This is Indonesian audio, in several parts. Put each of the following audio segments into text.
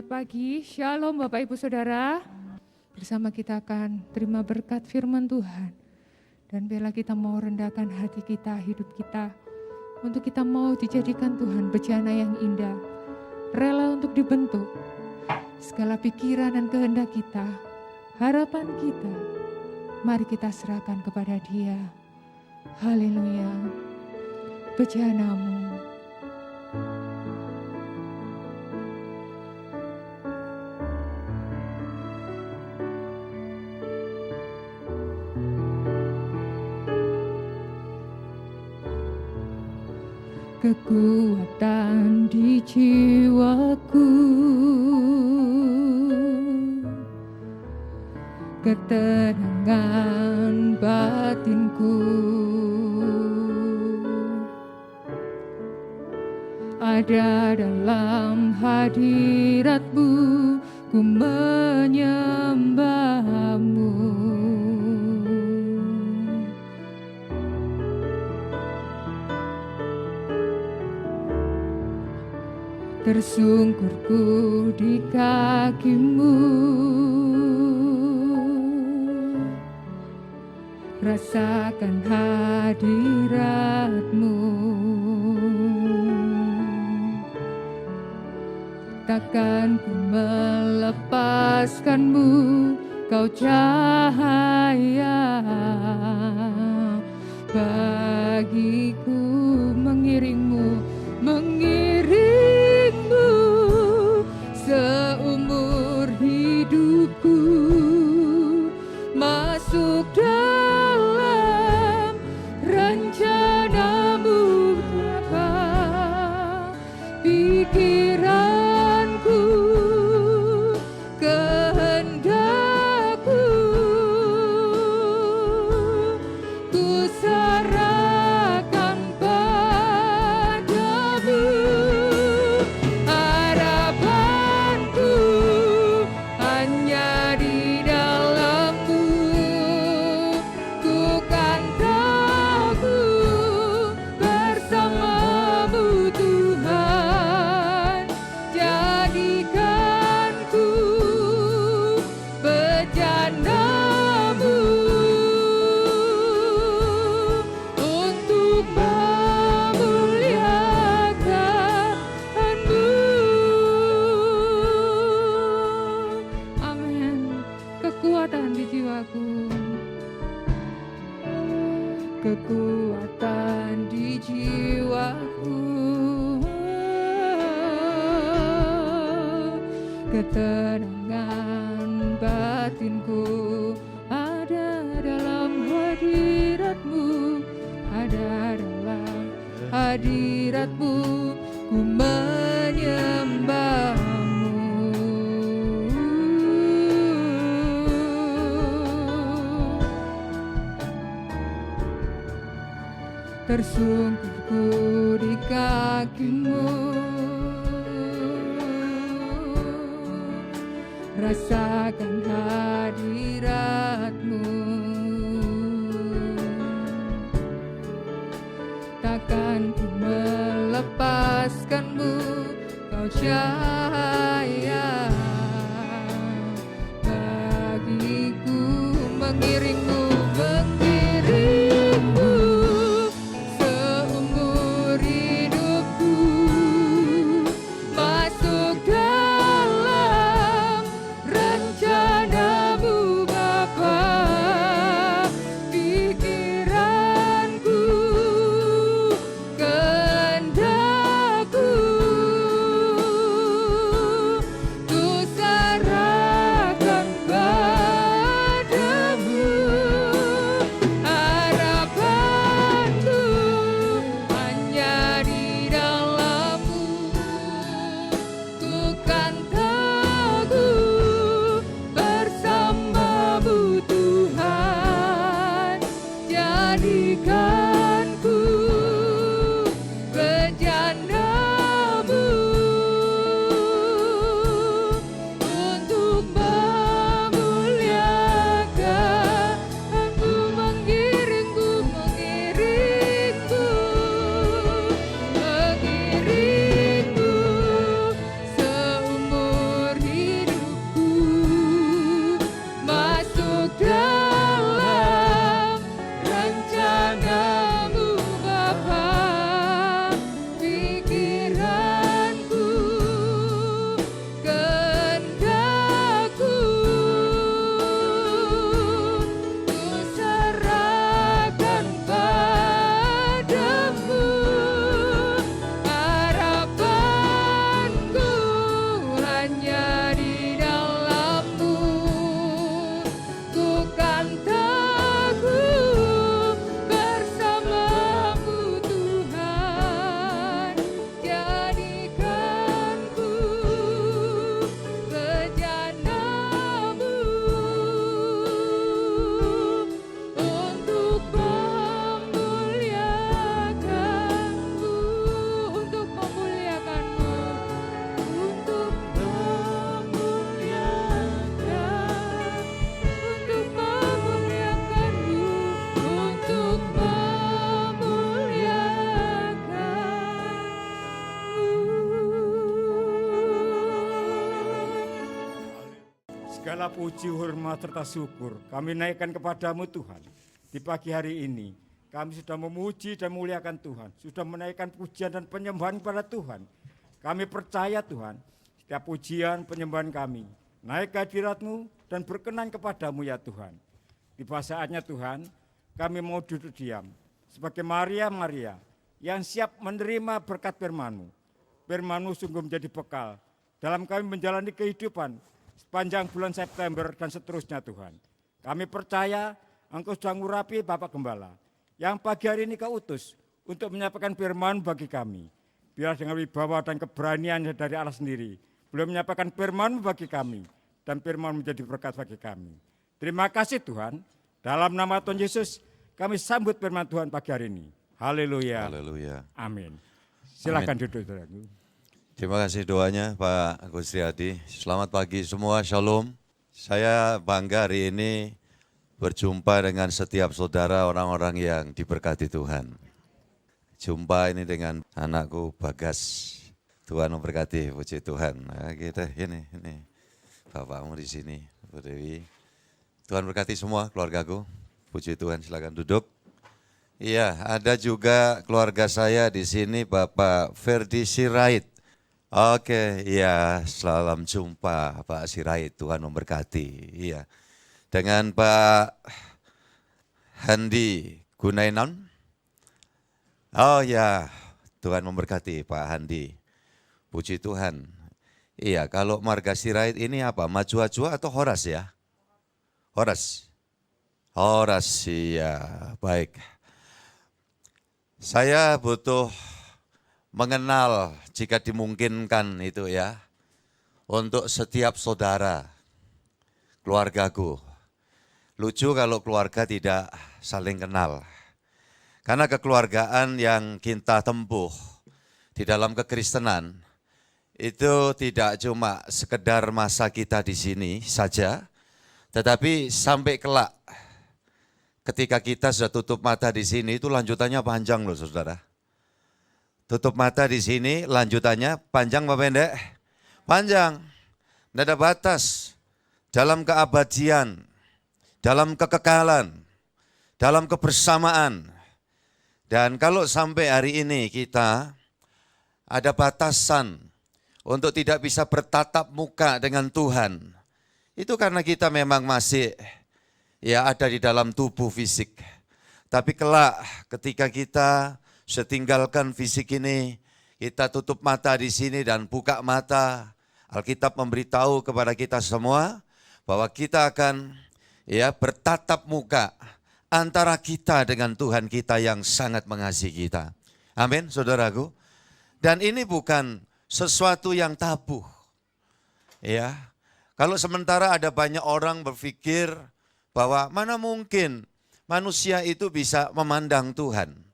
Selamat pagi, Shalom Bapak Ibu Saudara. Bersama kita akan terima berkat firman Tuhan. Dan bila kita mau rendahkan hati kita, hidup kita, untuk kita mau dijadikan Tuhan bejana yang indah, rela untuk dibentuk. Segala pikiran dan kehendak kita, harapan kita, mari kita serahkan kepada Dia. Haleluya, bejanamu. Kekuatan di jiwaku, ketenangan batinku, ada dalam hadirat-Mu, ku menyembah-Mu. Tersungkurku di kaki-Mu, rasakan hadirat-Mu. Takkan ku melepaskan-Mu, Kau cahaya bagiku, mengiring-Mu, seumur hidupku, masuk dalam rencana-Mu Bapa. Pikiranku, kehendakku, ku serahkan padamu. Harapanku hanya di dalam-Mu, ku kan teguh bersama-Mu Tuhan. Jadikanku bejana-Mu untuk memuliakan-Mu. Amin. Kekuatan di jiwaku, kekuatan di jiwaku, ketenangan batinku, ada dalam hadirat-Mu, ada dalam hadirat-Mu, ku menyembah-Mu. Tersungkurku di kaki-Mu, rasakan hadirat-Mu. Takkan ku melepaskan-Mu, Kau cahaya bagiku, mengiring-Mu, seumur hidupku, masuk dalam rencana-Mu Bapa. Pikiranku, kehendakku, ku rencanamu Bapa, pikiranku, kehendakku, ku serahkan padamu. Harapanku hanya di dalam-Mu, ku kan teguh bersama-Mu Tuhan. Jadikan ku bejana-Mu untuk memuliakan-Mu, untuk memuliakan-Mu, untuk memuliakan, untuk memuliakan-Mu, untuk memuliakan-Mu. Segala puji, hormat, serta syukur kami naikkan kepadamu Tuhan. Di pagi hari ini kami sudah memuji dan memuliakan Tuhan, sudah menaikkan pujian dan penyembahan kepada Tuhan. Kami percaya Tuhan, setiap pujian penyembahan kami naik ke hadirat-Mu dan berkenan kepadamu ya Tuhan. Tiba saatnya Tuhan, kami mau duduk diam sebagai Maria yang siap menerima berkat firman-Mu. Firman-Mu sungguh menjadi bekal dalam kami menjalani kehidupan sepanjang bulan September dan seterusnya Tuhan. Kami percaya Engkau sudah ngurapi Bapak Gembala yang pagi hari ini Kau utus untuk menyampaikan firman bagi kami. Biar dengan wibawa dan keberanian dari Allah sendiri, beliau menyampaikan firman bagi kami dan firman menjadi berkat bagi kami. Terima kasih Tuhan, dalam nama Tuhan Yesus kami sambut firman Tuhan pagi hari ini. Haleluya. Haleluya. Amin. Silakan duduk saudaraku. Terima kasih doanya Pak Agus Riyadi. Selamat pagi semua, shalom. Saya bangga hari ini berjumpa dengan setiap saudara orang-orang yang diberkati Tuhan. Jumpa ini dengan anakku Bagas. Tuhan memberkati, puji Tuhan. Nah, kita ini Bapakmu di sini, Bu Dewi. Tuhan berkati semua keluargaku. Puji Tuhan, silakan duduk. Iya, ada juga keluarga saya di sini, Bapak Ferdi Sirait. Oke, iya, salam jumpa Pak Sirait, Tuhan memberkati. Iya, dengan Pak Handi Gunainon. Oh ya, Tuhan memberkati Pak Handi. Puji Tuhan. Iya, kalau marga Sirait ini apa? Majua-jua atau Horas ya? Horas. Horas, iya, baik. Saya butuh mengenal jika dimungkinkan itu ya, untuk setiap saudara, keluargaku. Lucu kalau keluarga tidak saling kenal. Karena kekeluargaan yang kita tempuh di dalam kekristenan, itu tidak cuma sekedar masa kita di sini saja, tetapi sampai kelak ketika kita sudah tutup mata di sini, itu lanjutannya panjang loh saudara. Tutup mata di sini, lanjutannya panjang apa pendek? Panjang, tidak ada batas. Dalam keabadian, dalam kekekalan, dalam kebersamaan. Dan kalau sampai hari ini kita ada batasan untuk tidak bisa bertatap muka dengan Tuhan, itu karena kita memang masih ya ada di dalam tubuh fisik. Tapi kelak ketika kita setinggalkan fisik ini, kita tutup mata di sini dan buka mata, Alkitab memberitahu kepada kita semua bahwa kita akan ya bertatap muka antara kita dengan Tuhan kita yang sangat mengasihi kita. Amin, saudaraku. Dan ini bukan sesuatu yang tabu. Ya, kalau sementara ada banyak orang berpikir bahwa mana mungkin manusia itu bisa memandang Tuhan.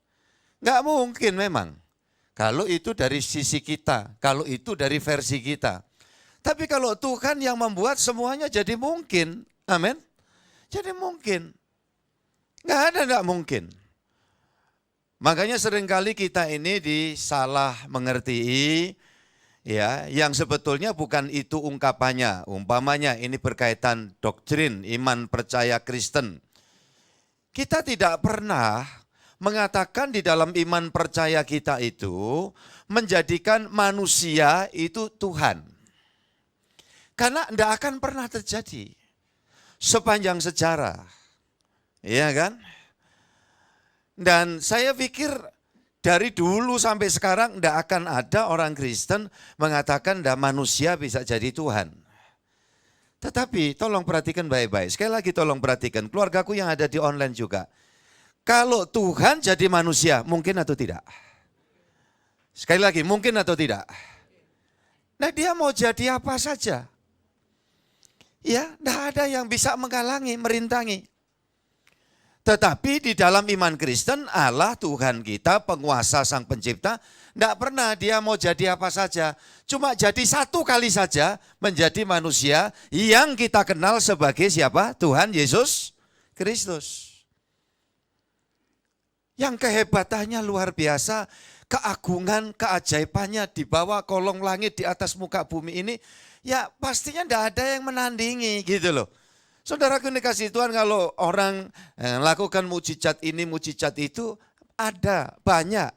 Enggak mungkin memang. Kalau itu dari sisi kita, kalau itu dari versi kita. Tapi kalau Tuhan yang membuat semuanya jadi mungkin, amin. Jadi mungkin. Enggak mungkin. Makanya seringkali kita ini disalah mengerti, ya, yang sebetulnya bukan itu ungkapannya. Umpamanya ini berkaitan doktrin, iman percaya Kristen. Kita tidak pernah mengatakan di dalam iman percaya kita itu menjadikan manusia itu Tuhan. Karena tidak akan pernah terjadi sepanjang sejarah. Iya kan? Dan saya pikir dari dulu sampai sekarang tidak akan ada orang Kristen mengatakan manusia bisa jadi Tuhan. Tetapi tolong perhatikan baik-baik. Sekali lagi tolong perhatikan, keluargaku yang ada di online juga. Kalau Tuhan jadi manusia, mungkin atau tidak? Sekali lagi, mungkin atau tidak? Nah, dia mau jadi apa saja. Ya, tidak ada yang bisa menghalangi, merintangi. Tetapi di dalam iman Kristen, Allah Tuhan kita, penguasa sang pencipta, tidak pernah dia mau jadi apa saja. Cuma jadi satu kali saja menjadi manusia yang kita kenal sebagai siapa? Tuhan Yesus Kristus. Yang kehebatannya luar biasa, keagungan, keajaibannya di bawah kolong langit di atas muka bumi ini, ya pastinya tidak ada yang menandingi gitu loh. Saudaraku dikasih Tuhan, kalau orang lakukan mujizat ini, mujizat itu, ada banyak.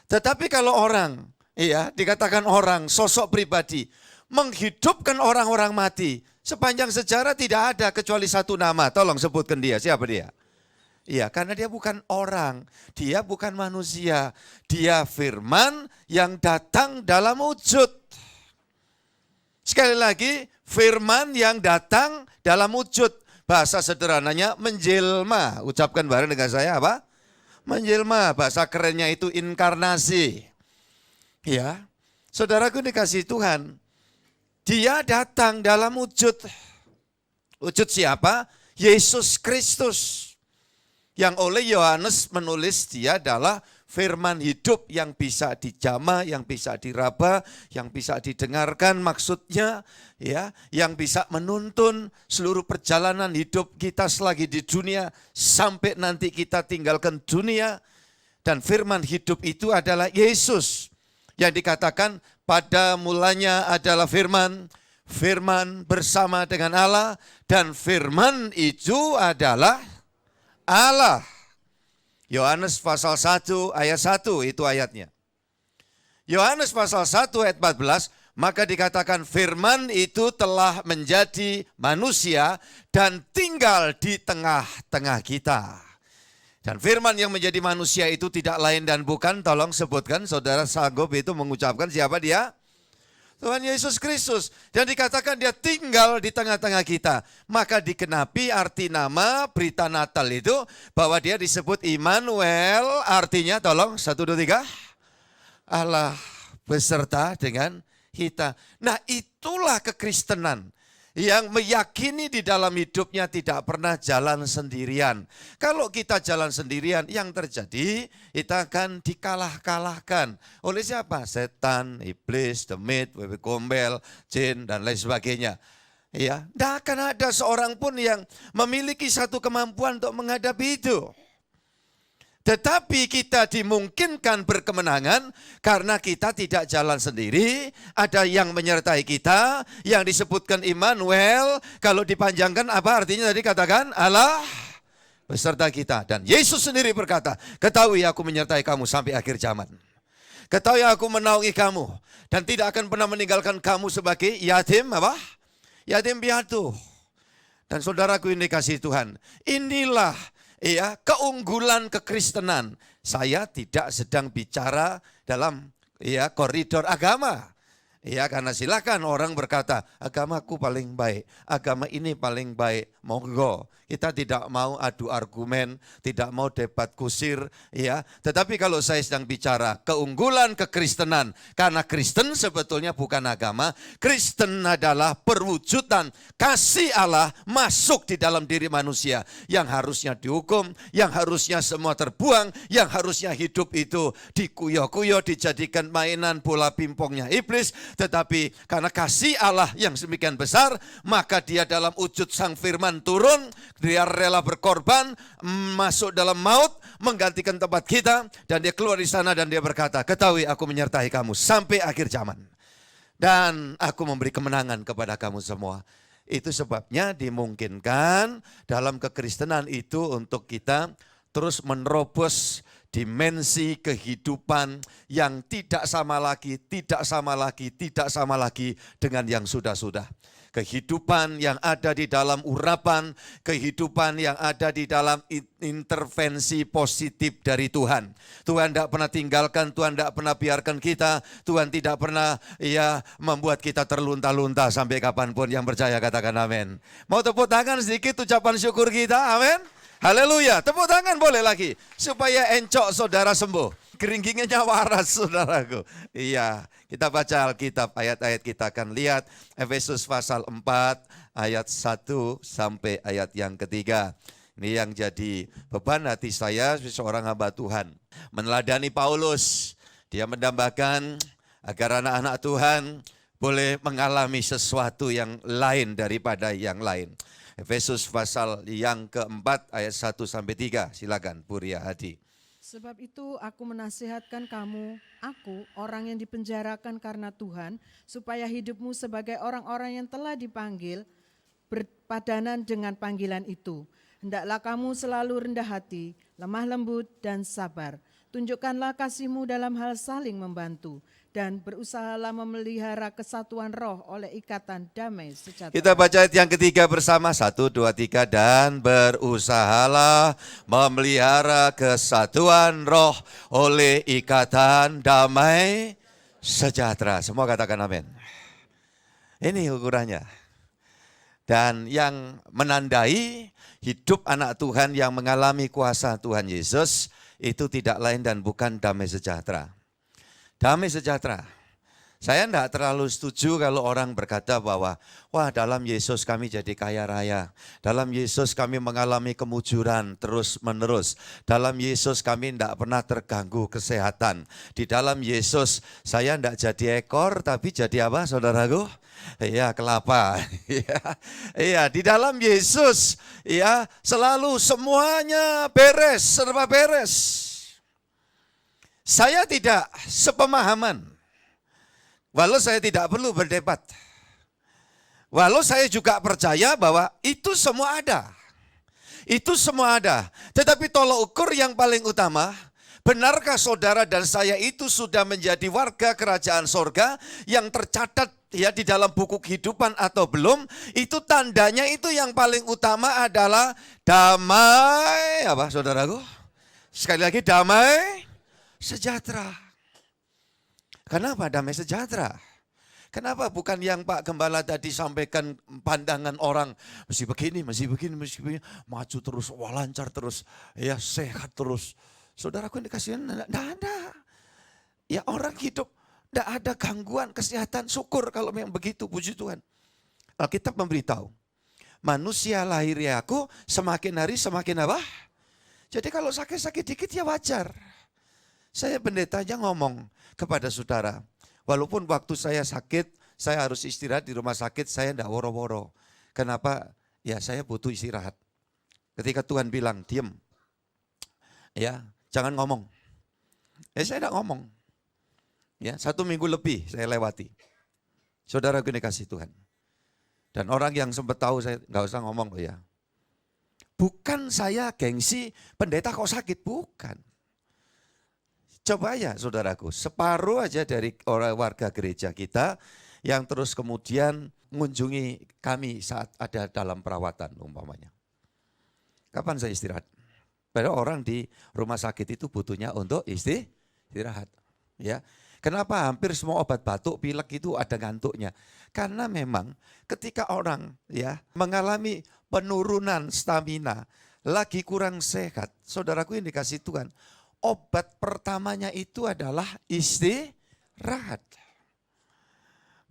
Tetapi kalau orang, ya dikatakan orang, sosok pribadi, menghidupkan orang-orang mati, sepanjang sejarah tidak ada kecuali satu nama, tolong sebutkan dia, siapa dia? Iya, karena dia bukan orang, dia bukan manusia, dia firman yang datang dalam wujud. Sekali lagi, firman yang datang dalam wujud. Bahasa sederhananya menjelma. Ucapkan bareng dengan saya apa? Menjelma, bahasa kerennya itu inkarnasi. Ya, saudaraku dikasih Tuhan, dia datang dalam wujud. Wujud siapa? Yesus Kristus. Yang oleh Yohanes menulis dia adalah firman hidup yang bisa dijamah, yang bisa diraba, yang bisa didengarkan maksudnya, ya, yang bisa menuntun seluruh perjalanan hidup kita selagi di dunia sampai nanti kita tinggalkan dunia. Dan firman hidup itu adalah Yesus yang dikatakan pada mulanya adalah firman, firman bersama dengan Allah, dan firman itu adalah Allah. Yohanes pasal 1 ayat 1 itu ayatnya. Yohanes pasal 1 ayat 14, maka dikatakan firman itu telah menjadi manusia dan tinggal di tengah-tengah kita. Dan firman yang menjadi manusia itu tidak lain dan bukan, tolong sebutkan, saudara sanggup itu mengucapkan siapa dia? Tuhan Yesus Kristus. Dan dikatakan dia tinggal di tengah-tengah kita. Maka dikenapi arti nama berita Natal itu bahwa dia disebut Immanuel, artinya tolong 1, 2, 3. Allah beserta dengan kita. Nah, itulah kekristenan yang meyakini di dalam hidupnya tidak pernah jalan sendirian. Kalau kita jalan sendirian, yang terjadi kita akan dikalah-kalahkan. Oleh siapa? Setan, iblis, demit, wewe gombel, jin, dan lain sebagainya. Ya, tidak akan ada seorang pun yang memiliki satu kemampuan untuk menghadapi itu. Tetapi kita dimungkinkan berkemenangan karena kita tidak jalan sendiri, ada yang menyertai kita, yang disebutkan Immanuel, kalau dipanjangkan apa artinya tadi katakan? Allah beserta kita. Dan Yesus sendiri berkata, ketahui aku menyertai kamu sampai akhir zaman. Ketahui aku menaungi kamu dan tidak akan pernah meninggalkan kamu sebagai yatim apa? Yatim piatu. Dan saudaraku ini kasih Tuhan, inilah ya, keunggulan kekristenan. Saya tidak sedang bicara dalam koridor agama. Ya, karena silakan orang berkata, agamaku paling baik, agama ini paling baik, monggo. Kita tidak mau adu argumen, tidak mau debat kusir, ya. Tetapi kalau saya sedang bicara keunggulan kekristenan, karena Kristen sebetulnya bukan agama, Kristen adalah perwujudan kasih Allah masuk di dalam diri manusia, yang harusnya dihukum, yang harusnya semua terbuang, yang harusnya hidup itu dikuyo-kuyo, dijadikan mainan bola pimpongnya iblis. Tetapi karena kasih Allah yang sedemikian besar, maka dia dalam wujud sang firman turun, dia rela berkorban, masuk dalam maut, menggantikan tempat kita, dan dia keluar di sana dan dia berkata, ketahui aku menyertai kamu sampai akhir zaman. Dan aku memberi kemenangan kepada kamu semua. Itu sebabnya dimungkinkan dalam kekristenan itu untuk kita terus menerobos dimensi kehidupan yang tidak sama lagi, tidak sama lagi, tidak sama lagi dengan yang sudah-sudah. Kehidupan yang ada di dalam urapan, kehidupan yang ada di dalam intervensi positif dari Tuhan. Tuhan tidak pernah tinggalkan, Tuhan tidak pernah biarkan kita, Tuhan tidak pernah membuat kita terlunta-lunta sampai kapanpun. Yang percaya katakan amin. Mau tepuk tangan sedikit ucapan syukur kita, amin. Haleluya, tepuk tangan boleh lagi supaya encok saudara sembuh. Keringkingannya waras saudaraku. Iya, kita baca Alkitab, ayat-ayat kita akan lihat Efesus pasal 4 ayat 1 sampai ayat yang ketiga. Ini yang jadi beban hati saya seorang hamba Tuhan. Meneladani Paulus, dia mendambakan agar anak-anak Tuhan boleh mengalami sesuatu yang lain daripada yang lain. Efesus pasal yang keempat ayat 1 sampai 3. Silakan Puria Hadi. Sebab itu aku menasihatkan kamu, aku orang yang dipenjarakan karena Tuhan, supaya hidupmu sebagai orang-orang yang telah dipanggil berpadanan dengan panggilan itu. Hendaklah kamu selalu rendah hati, lemah lembut dan sabar. Tunjukkanlah kasihmu dalam hal saling membantu dan berusahalah memelihara kesatuan roh oleh ikatan damai sejahtera. Kita baca ayat yang ketiga bersama, 1, 2, 3, dan berusahalah memelihara kesatuan roh oleh ikatan damai sejahtera. Semua katakan amin. Ini ukurannya. Dan yang menandai hidup anak Tuhan yang mengalami kuasa Tuhan Yesus itu tidak lain dan bukan damai sejahtera. Damai sejahtera. Saya tidak terlalu setuju kalau orang berkata bahwa, wah dalam Yesus kami jadi kaya raya. Dalam Yesus kami mengalami kemujuran terus menerus. Dalam Yesus kami tidak pernah terganggu kesehatan. Di dalam Yesus saya tidak jadi ekor tapi jadi apa saudaraku? Iya, kelapa. Iya, di dalam Yesus ya selalu semuanya beres, serba beres. Saya tidak sepemahaman. Walau saya tidak perlu berdebat. Walau saya juga percaya bahwa itu semua ada. Itu semua ada. Tetapi tolok ukur yang paling utama, benarkah saudara dan saya itu sudah menjadi warga kerajaan sorga yang tercatat ya di dalam buku kehidupan atau belum? Itu tandanya itu yang paling utama adalah damai, apa saudaraku? Sekali lagi damai sejahtera. Kenapa damai sejahtera? Kenapa bukan yang Pak Gembala tadi sampaikan pandangan orang mesti begini, maju terus, wah lancar terus, ya sehat terus. Saudaraku dikasih enggak ada. Ya orang hidup enggak ada gangguan kesehatan, syukur kalau memang begitu, puji Tuhan. Alkitab memberitahu, manusia lahirnya aku semakin hari semakin apa? Jadi kalau sakit-sakit dikit ya wajar. Saya pendetanya ngomong kepada saudara, walaupun waktu saya sakit, saya harus istirahat di rumah sakit, saya enggak woro-woro. Kenapa? Ya saya butuh istirahat. Ketika Tuhan bilang, diam. Ya, jangan ngomong. Saya enggak ngomong. Ya, 1 minggu lebih saya lewati. Saudara gue kasih Tuhan. Dan orang yang sempat tahu saya enggak usah ngomong ya. Bukan saya gengsi, pendeta kok sakit, bukan. Coba ya saudaraku, separuh aja dari orang warga gereja kita yang terus kemudian mengunjungi kami saat ada dalam perawatan umpamanya. Kapan saya istirahat? Padahal orang di rumah sakit itu butuhnya untuk istirahat. Ya, kenapa hampir semua obat batuk, pilek itu ada ngantuknya? Karena memang ketika orang ya mengalami penurunan stamina, lagi kurang sehat, saudaraku yang dikasih Tuhan, obat pertamanya itu adalah istirahat.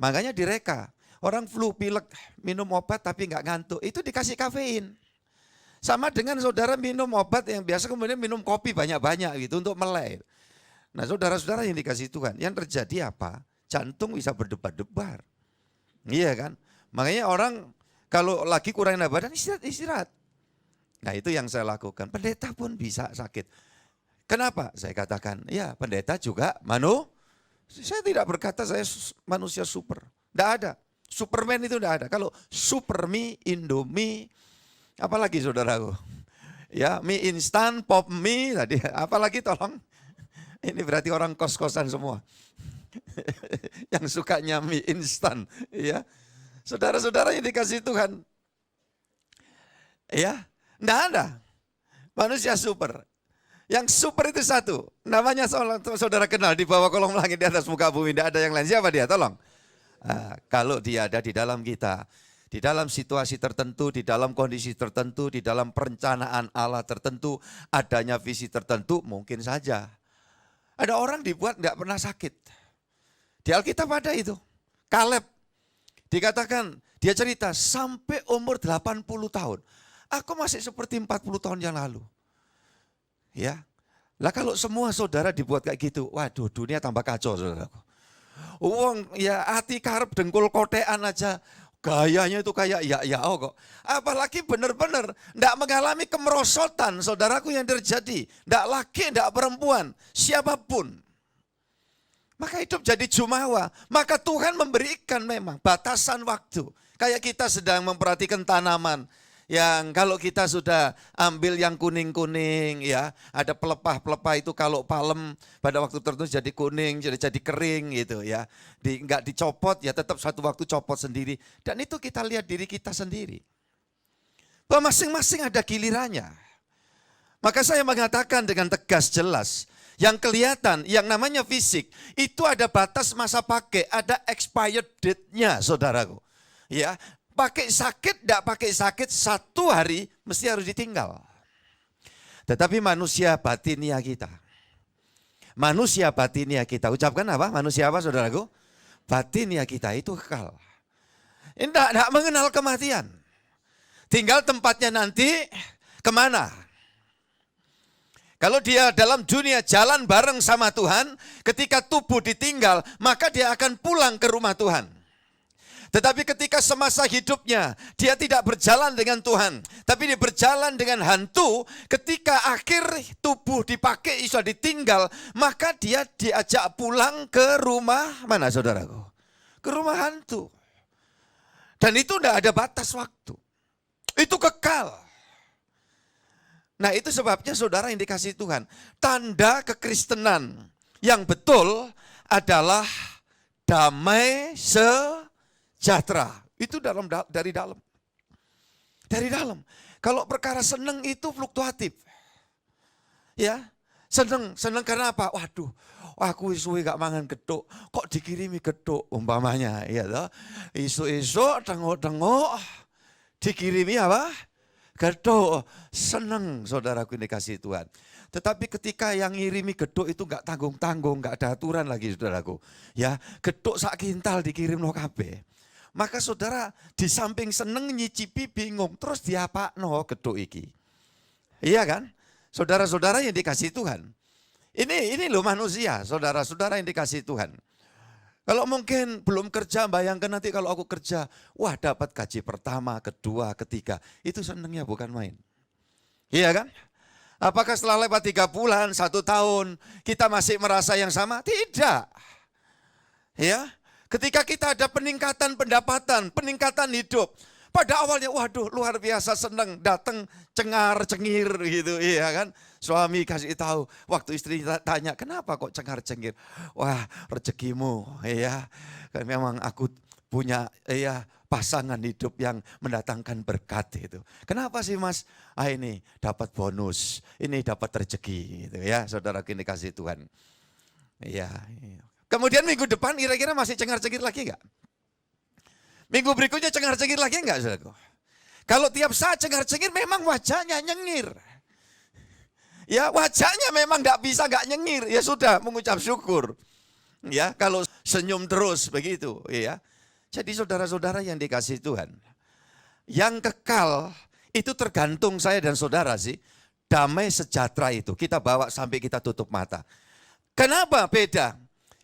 Makanya direka, orang flu pilek minum obat tapi nggak ngantuk, itu dikasih kafein. Sama dengan saudara minum obat yang biasa kemudian minum kopi banyak-banyak gitu untuk melek. Nah saudara-saudara yang dikasih Tuhan, yang terjadi apa? Jantung bisa berdebar-debar. Iya kan? Makanya orang kalau lagi kurang enak badan istirahat. Nah itu yang saya lakukan, pendeta pun bisa sakit. Kenapa? Saya katakan, ya pendeta juga saya tidak berkata saya manusia super. Tidak ada. Superman itu tidak ada. Kalau Supermi, Indomie, apalagi saudaraku. Ya, mie instan, pop mie tadi. Apalagi tolong. Ini berarti orang kos-kosan semua. Yang sukanya mie instan, ya. Saudara-saudara yang dikasih Tuhan. Ya, enggak ada manusia super. Yang super itu satu. Namanya saudara kenal di bawah kolong langit, di atas muka bumi. Tidak ada yang lain. Siapa dia? Tolong. Nah, kalau dia ada di dalam kita, di dalam situasi tertentu, di dalam kondisi tertentu, di dalam perencanaan Allah tertentu, adanya visi tertentu, mungkin saja. Ada orang dibuat tidak pernah sakit. Di Alkitab ada itu. Kaleb, dikatakan, dia cerita sampai umur 80 tahun. Aku masih seperti 40 tahun yang lalu. Ya, lah kalau semua saudara dibuat kayak gitu, waduh dunia tambah kacau saudaraku. Uang ya hati karep dengkul kotean aja. Gayanya itu kayak ya kok. Apalagi benar-benar tidak mengalami kemerosotan saudaraku yang terjadi. Tidak laki, tidak perempuan, siapapun. Maka hidup jadi jumawa. Maka Tuhan memberikan memang batasan waktu. Kayak kita sedang memperhatikan tanaman. Yang kalau kita sudah ambil yang kuning-kuning ya. Ada pelepah-pelepah itu kalau palem pada waktu tertentu jadi kuning, jadi kering gitu ya. Enggak dicopot ya tetap satu waktu copot sendiri. Dan itu kita lihat diri kita sendiri. Bahwa masing-masing ada gilirannya. Maka saya mengatakan dengan tegas jelas. Yang kelihatan, yang namanya fisik, itu ada batas masa pakai, ada expired date-nya saudaraku. Ya, pakai sakit, tidak pakai sakit, 1 hari mesti harus ditinggal. Tetapi manusia batinia kita. Manusia batinia kita, ucapkan apa? Manusia apa saudaraku? Batinia kita itu kekal. Ini tidak mengenal kematian. Tinggal tempatnya nanti kemana? Kalau dia dalam dunia jalan bareng sama Tuhan, ketika tubuh ditinggal, maka dia akan pulang ke rumah Tuhan. Tetapi ketika semasa hidupnya, dia tidak berjalan dengan Tuhan, tapi dia berjalan dengan hantu, ketika akhir tubuh dipakai, sudah ditinggal, maka dia diajak pulang ke rumah, mana saudaraku? Ke rumah hantu. Dan itu tidak ada batas waktu. Itu kekal. Nah itu sebabnya saudara yang dikasihi Tuhan. Tanda kekristenan yang betul adalah damai sejahtera. Itu dari dalam. Dari dalam. Kalau perkara senang itu fluktuatif. Ya, senang karena apa? Waduh, aku suwe gak mangan geduk, kok dikirimi geduk umpamanya. Ya toh. Isu-isu tengok-tengok dikirimi apa? Geduk, senang saudaraku ini kasih Tuhan. Tetapi ketika yang ngirimi geduk itu enggak tanggung-tanggung, enggak ada aturan lagi saudaraku. Ya, geduk sak kintal dikirim no kabeh. Maka saudara di samping seneng nyicipi bingung, terus diapakno geduk iki. Iya kan? Saudara-saudara yang dikasih Tuhan. Ini loh manusia, saudara-saudara yang dikasih Tuhan. Kalau mungkin belum kerja, bayangkan nanti kalau aku kerja, wah dapat gaji pertama, kedua, ketiga. Itu senangnya bukan main. Iya kan? Apakah setelah lewat 3 bulan, 1 tahun, kita masih merasa yang sama? Tidak. Ya, ketika kita ada peningkatan pendapatan, peningkatan hidup. Pada awalnya, waduh luar biasa senang, datang cengar-cengir gitu, iya kan. Suami kasih tahu, waktu istri tanya, kenapa kok cengar-cengir? Wah rezekimu, iya. Kan memang aku punya pasangan hidup yang mendatangkan berkat itu. Kenapa sih mas? Ini dapat bonus, ini dapat rezeki gitu ya, saudara kini kasih Tuhan. Iya. Kemudian minggu depan kira-kira masih cengar-cengir lagi enggak? Minggu berikutnya cengar-cengir lagi enggak saudaraku? Kalau tiap saat cengar-cengir memang wajahnya nyengir. Ya wajahnya memang enggak bisa enggak nyengir. Ya sudah mengucap syukur. Ya kalau senyum terus begitu. Ya. Jadi saudara-saudara yang dikasihi Tuhan. Yang kekal itu tergantung saya dan saudara sih. Damai sejahtera itu kita bawa sampai kita tutup mata. Kenapa beda?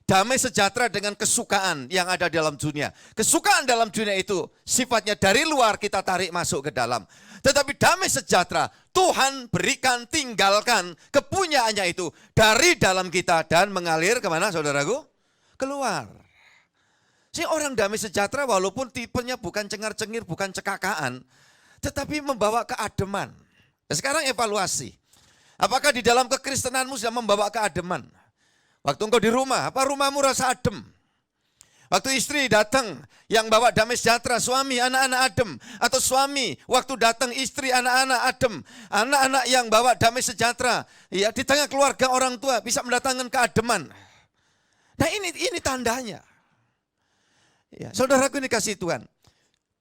Damai sejahtera dengan kesukaan yang ada dalam dunia. Kesukaan dalam dunia itu sifatnya dari luar kita tarik masuk ke dalam. Tetapi damai sejahtera Tuhan berikan, tinggalkan kepunyaannya itu dari dalam kita dan mengalir kemana saudaraku? Keluar. Si orang damai sejahtera walaupun tipenya bukan cengar-cengir, bukan cekakaan, tetapi membawa keademan. Sekarang evaluasi. Apakah di dalam kekristenanmu sudah membawa keademan? Waktu engkau di rumah, apa rumahmu rasa adem? Waktu istri datang yang bawa damai sejahtera, suami, anak-anak adem. Atau suami, waktu datang istri, anak-anak adem. Anak-anak yang bawa damai sejahtera. Ya, di tengah keluarga orang tua bisa mendatangkan keademan. Nah ini tandanya. Ya, saudaraku ini kasih Tuhan.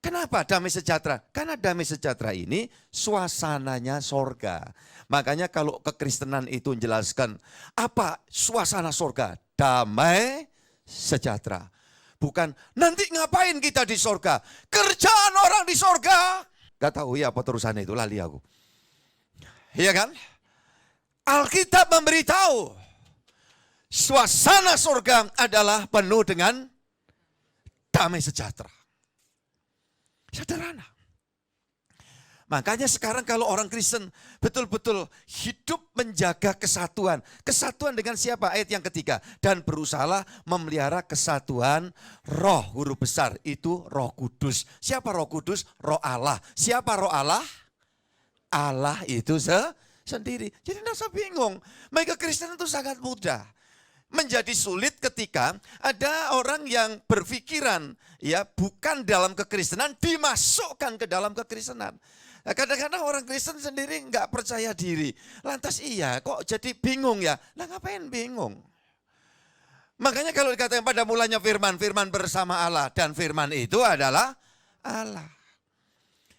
Kenapa damai sejahtera? Karena damai sejahtera ini suasananya sorga. Makanya kalau kekristenan itu menjelaskan apa suasana sorga? Damai sejahtera. Bukan nanti ngapain kita di sorga? Kerjaan orang di sorga. Gak tahu ya apa terusannya itu, lali aku. Iya kan? Alkitab memberitahu suasana sorga adalah penuh dengan damai sejahtera. Sederhana. Makanya sekarang kalau orang Kristen betul-betul hidup menjaga kesatuan. Kesatuan dengan siapa? Ayat yang ketiga. Dan berusahalah memelihara kesatuan roh, huruf besar. Itu Roh Kudus. Siapa Roh Kudus? Roh Allah. Siapa Roh Allah? Allah itu sendiri. Jadi tidak usah bingung. Mereka Kristen itu sangat mudah. Menjadi sulit ketika ada orang yang berpikiran ya bukan dalam kekristenan dimasukkan ke dalam kekristenan. Nah, kadang-kadang orang Kristen sendiri nggak percaya diri. Lantas iya kok jadi bingung ya? Lah ngapain bingung? Makanya kalau dikatakan pada mulanya firman, firman bersama Allah dan firman itu adalah Allah.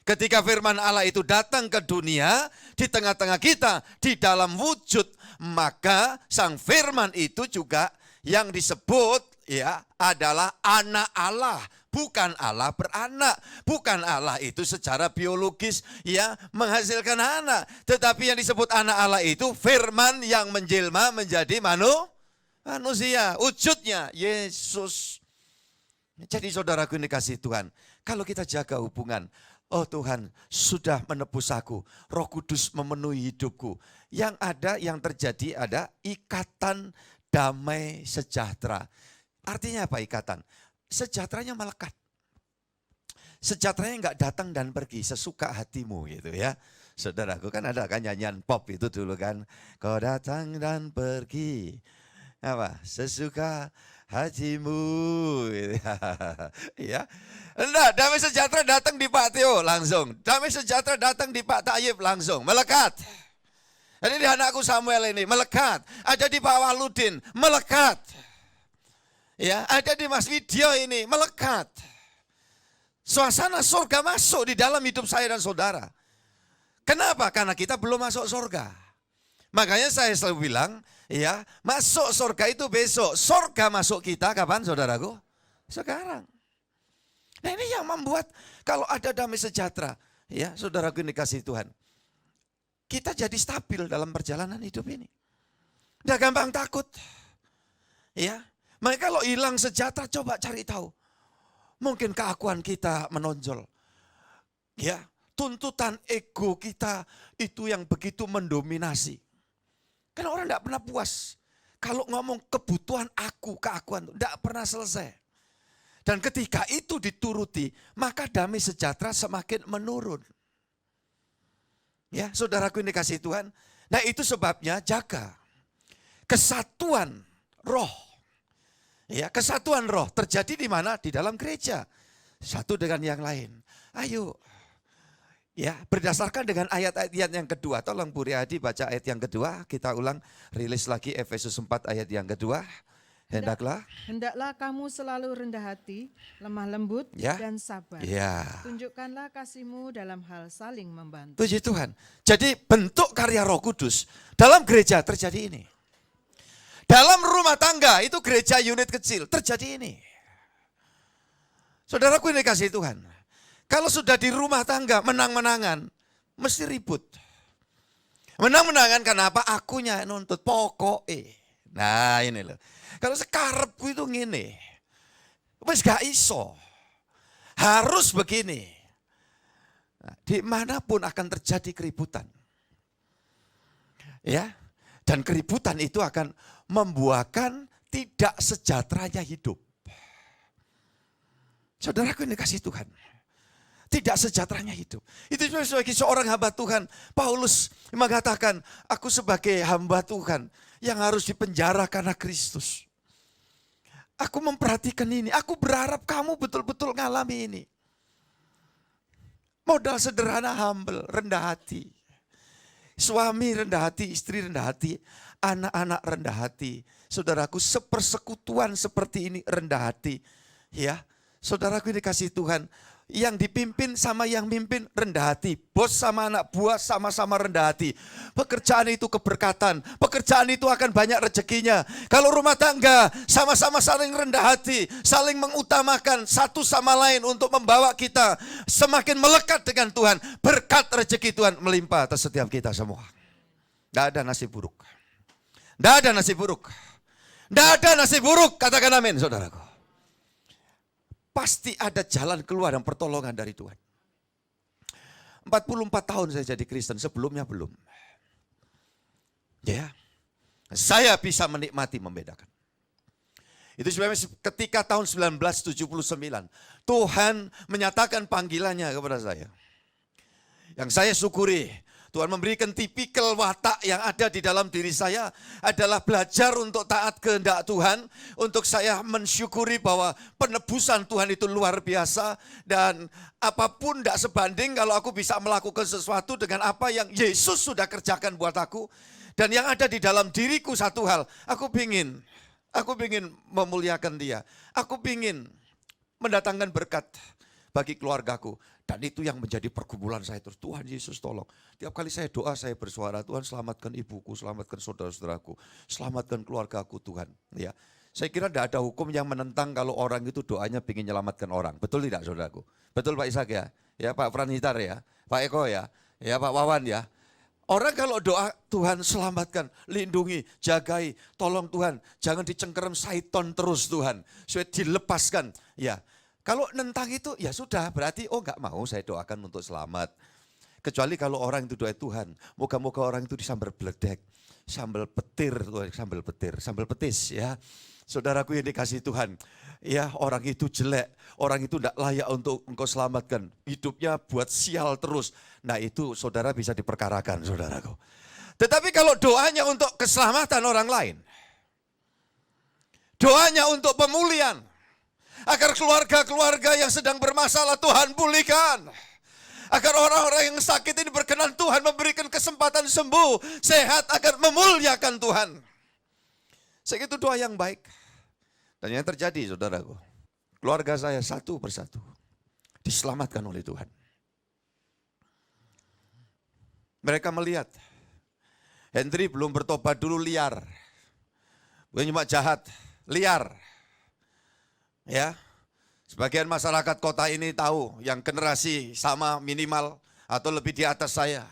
Ketika firman Allah itu datang ke dunia, di tengah-tengah kita, di dalam wujud, maka sang firman itu juga yang disebut ya adalah anak Allah. Bukan Allah beranak, bukan Allah itu secara biologis ya menghasilkan anak. Tetapi yang disebut anak Allah itu firman yang menjelma menjadi manusia. Wujudnya Yesus. Jadi saudaraku ini kasih Tuhan, kalau kita jaga hubungan, oh Tuhan sudah menebus aku, Roh Kudus memenuhi hidupku. Yang ada, yang terjadi ada ikatan damai sejahtera. Artinya apa ikatan? Sejahteranya melekat. Sejahteranya enggak datang dan pergi, sesuka hatimu gitu ya. Saudaraku kan ada kan nyanyian pop itu dulu kan. Kau datang dan pergi, apa? Sesuka hatimu gitu ya. Enggak, damai sejahtera datang di Pak Teo langsung. Damai sejahtera datang di Pak Tayyib langsung, melekat. Jadi di anakku Samuel ini melekat. Ada di Pak Waludin, melekat. Ya, ada di Mas Widyo ini, melekat. Suasana surga masuk di dalam hidup saya dan saudara. Kenapa? Karena kita belum masuk surga. Makanya saya selalu bilang, ya, masuk surga itu besok. Surga masuk kita kapan saudaraku? Sekarang. Nah ini yang membuat kalau ada damai sejahtera, ya saudaraku ini kasih Tuhan. Kita jadi stabil dalam perjalanan hidup ini. Tidak gampang takut. Ya. Makanya kalau hilang sejahtera coba cari tahu. Mungkin keakuan kita menonjol. Ya, tuntutan ego kita itu yang begitu mendominasi. Karena orang tidak pernah puas. Kalau ngomong kebutuhan aku, keakuan, tidak pernah selesai. Dan ketika itu dituruti, maka damai sejahtera semakin menurun. Ya, saudaraku ini kasih Tuhan. Nah itu sebabnya jaga kesatuan roh. Ya, kesatuan roh terjadi di mana? Di dalam gereja. Satu dengan yang lain. Ayo. Ya, berdasarkan dengan ayat-ayat yang kedua. Tolong Bu Riyadi baca ayat yang kedua. Kita ulang, rilis lagi Efesus 4 ayat yang kedua. Hendaklah kamu selalu rendah hati, lemah lembut ya, dan sabar. Ya. Tunjukkanlah kasihmu dalam hal saling membantu. Puji Tuhan. Jadi bentuk karya Roh Kudus dalam gereja terjadi ini. Dalam rumah tangga itu gereja unit kecil terjadi ini. Saudaraku ini kasih Tuhan. Kalau sudah di rumah tangga menang-menangan mesti ribut. Menang-menangan kenapa? Akunya nuntut pokoknya. Nah ini loh. Kalau sekarepku itu ngene. Wes gak iso. Harus begini. Nah, dimanapun akan terjadi keributan. Ya. Dan keributan itu akan membuahkan tidak sejahteranya hidup. Saudaraku ini kasih Tuhan. tidak sejahteranya hidup. Itu sebagai seorang hamba Tuhan, Paulus mengatakan, aku sebagai hamba Tuhan yang harus dipenjara karena Kristus. Aku memperhatikan ini, aku berharap kamu betul-betul ngalami ini. Modal sederhana, humble, rendah hati. Suami rendah hati, istri rendah hati, anak-anak rendah hati. Saudaraku, sepersekutuan seperti ini rendah hati. Ya, saudaraku ini kasih Tuhan. Yang dipimpin sama yang mimpin rendah hati. Bos sama anak buah sama-sama rendah hati. Pekerjaan itu keberkatan. Pekerjaan itu akan banyak rezekinya. Kalau rumah tangga sama-sama saling rendah hati. Saling mengutamakan satu sama lain untuk membawa kita semakin melekat dengan Tuhan. Berkat rezeki Tuhan melimpah atas setiap kita semua. Tidak ada nasib buruk. Tidak ada nasib buruk. Tidak ada nasib buruk. Katakan amin, saudaraku. Pasti ada jalan keluar dan pertolongan dari Tuhan. 44 tahun saya jadi Kristen, sebelumnya belum. Ya, saya bisa menikmati, membedakan. Itu sebabnya ketika tahun 1979, Tuhan menyatakan panggilannya kepada saya. Yang saya syukuri, Tuhan memberikan tipikal watak yang ada di dalam diri saya adalah belajar untuk taat kehendak Tuhan. Untuk saya mensyukuri bahwa penebusan Tuhan itu luar biasa. Dan apapun tidak sebanding kalau aku bisa melakukan sesuatu dengan apa yang Yesus sudah kerjakan buat aku. Dan yang ada di dalam diriku satu hal, aku ingin memuliakan Dia. Aku ingin mendatangkan berkat bagi keluargaku. Dan itu yang menjadi pergumulan saya terus. Tuhan Yesus tolong. Tiap kali saya doa, saya bersuara, Tuhan selamatkan ibuku, selamatkan saudara-saudaraku, selamatkan keluargaku Tuhan. Ya, saya kira tidak ada hukum yang menentang kalau orang itu doanya ingin menyelamatkan orang. Betul tidak saudaraku? Betul Pak Ishak ya? Ya Pak Pranitar ya? Pak Eko ya? Ya Pak Wawan ya? Orang kalau doa, Tuhan selamatkan, lindungi, jagai, tolong Tuhan. Jangan dicengkeram syaiton terus Tuhan. Supaya dilepaskan. Ya. Kalau nentang itu ya sudah, berarti enggak mau saya doakan untuk selamat. Kecuali kalau orang itu doa Tuhan, moga-moga orang itu disambal beledek, sambal petir, sambal petis ya. Saudaraku yang dikasih Tuhan, ya orang itu jelek, orang itu tidak layak untuk engkau selamatkan. Hidupnya buat sial terus. Nah itu saudara bisa diperkarakan saudaraku. Tetapi kalau doanya untuk keselamatan orang lain, doanya untuk pemulihan, agar keluarga-keluarga yang sedang bermasalah Tuhan pulihkan. Agar orang-orang yang sakit ini berkenan Tuhan memberikan kesempatan sembuh, sehat agar memuliakan Tuhan. Segitu doa yang baik. Dan yang terjadi saudaraku, keluarga saya satu persatu diselamatkan oleh Tuhan. Mereka melihat, Hendri belum bertobat dulu liar. Bukan cuma jahat, liar. Ya, sebagian masyarakat kota ini tahu yang generasi sama minimal atau lebih di atas saya.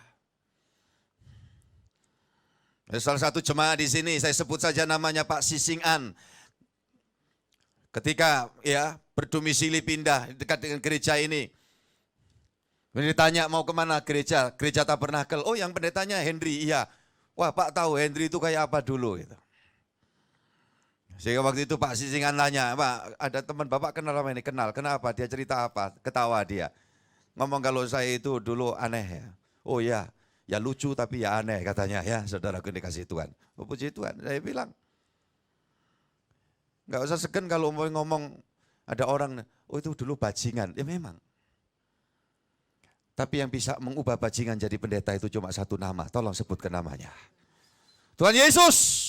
Salah satu jemaah di sini, saya sebut saja namanya Pak Sising An. Ketika ya berdomisili pindah dekat dengan gereja ini, ditanya mau kemana gereja Tabernakel. Oh yang pendetanya Hendri, iya. Wah Pak tahu Hendri itu kayak apa dulu gitu. Sehingga waktu itu Pak Sisingan nanya, Pak ada teman Bapak kenal apa ini? Kenal, kenapa? Dia cerita apa? Ketawa dia. Ngomong kalau saya itu dulu aneh ya. Oh ya, ya lucu tapi ya aneh katanya ya saudaraku dikasih Tuhan. Oh, puji Tuhan, saya bilang. Enggak usah segan kalau mau ngomong ada orang, oh itu dulu bajingan. Ya memang. Tapi yang bisa mengubah bajingan jadi pendeta itu cuma satu nama. Tolong sebutkan namanya. Tuhan Yesus.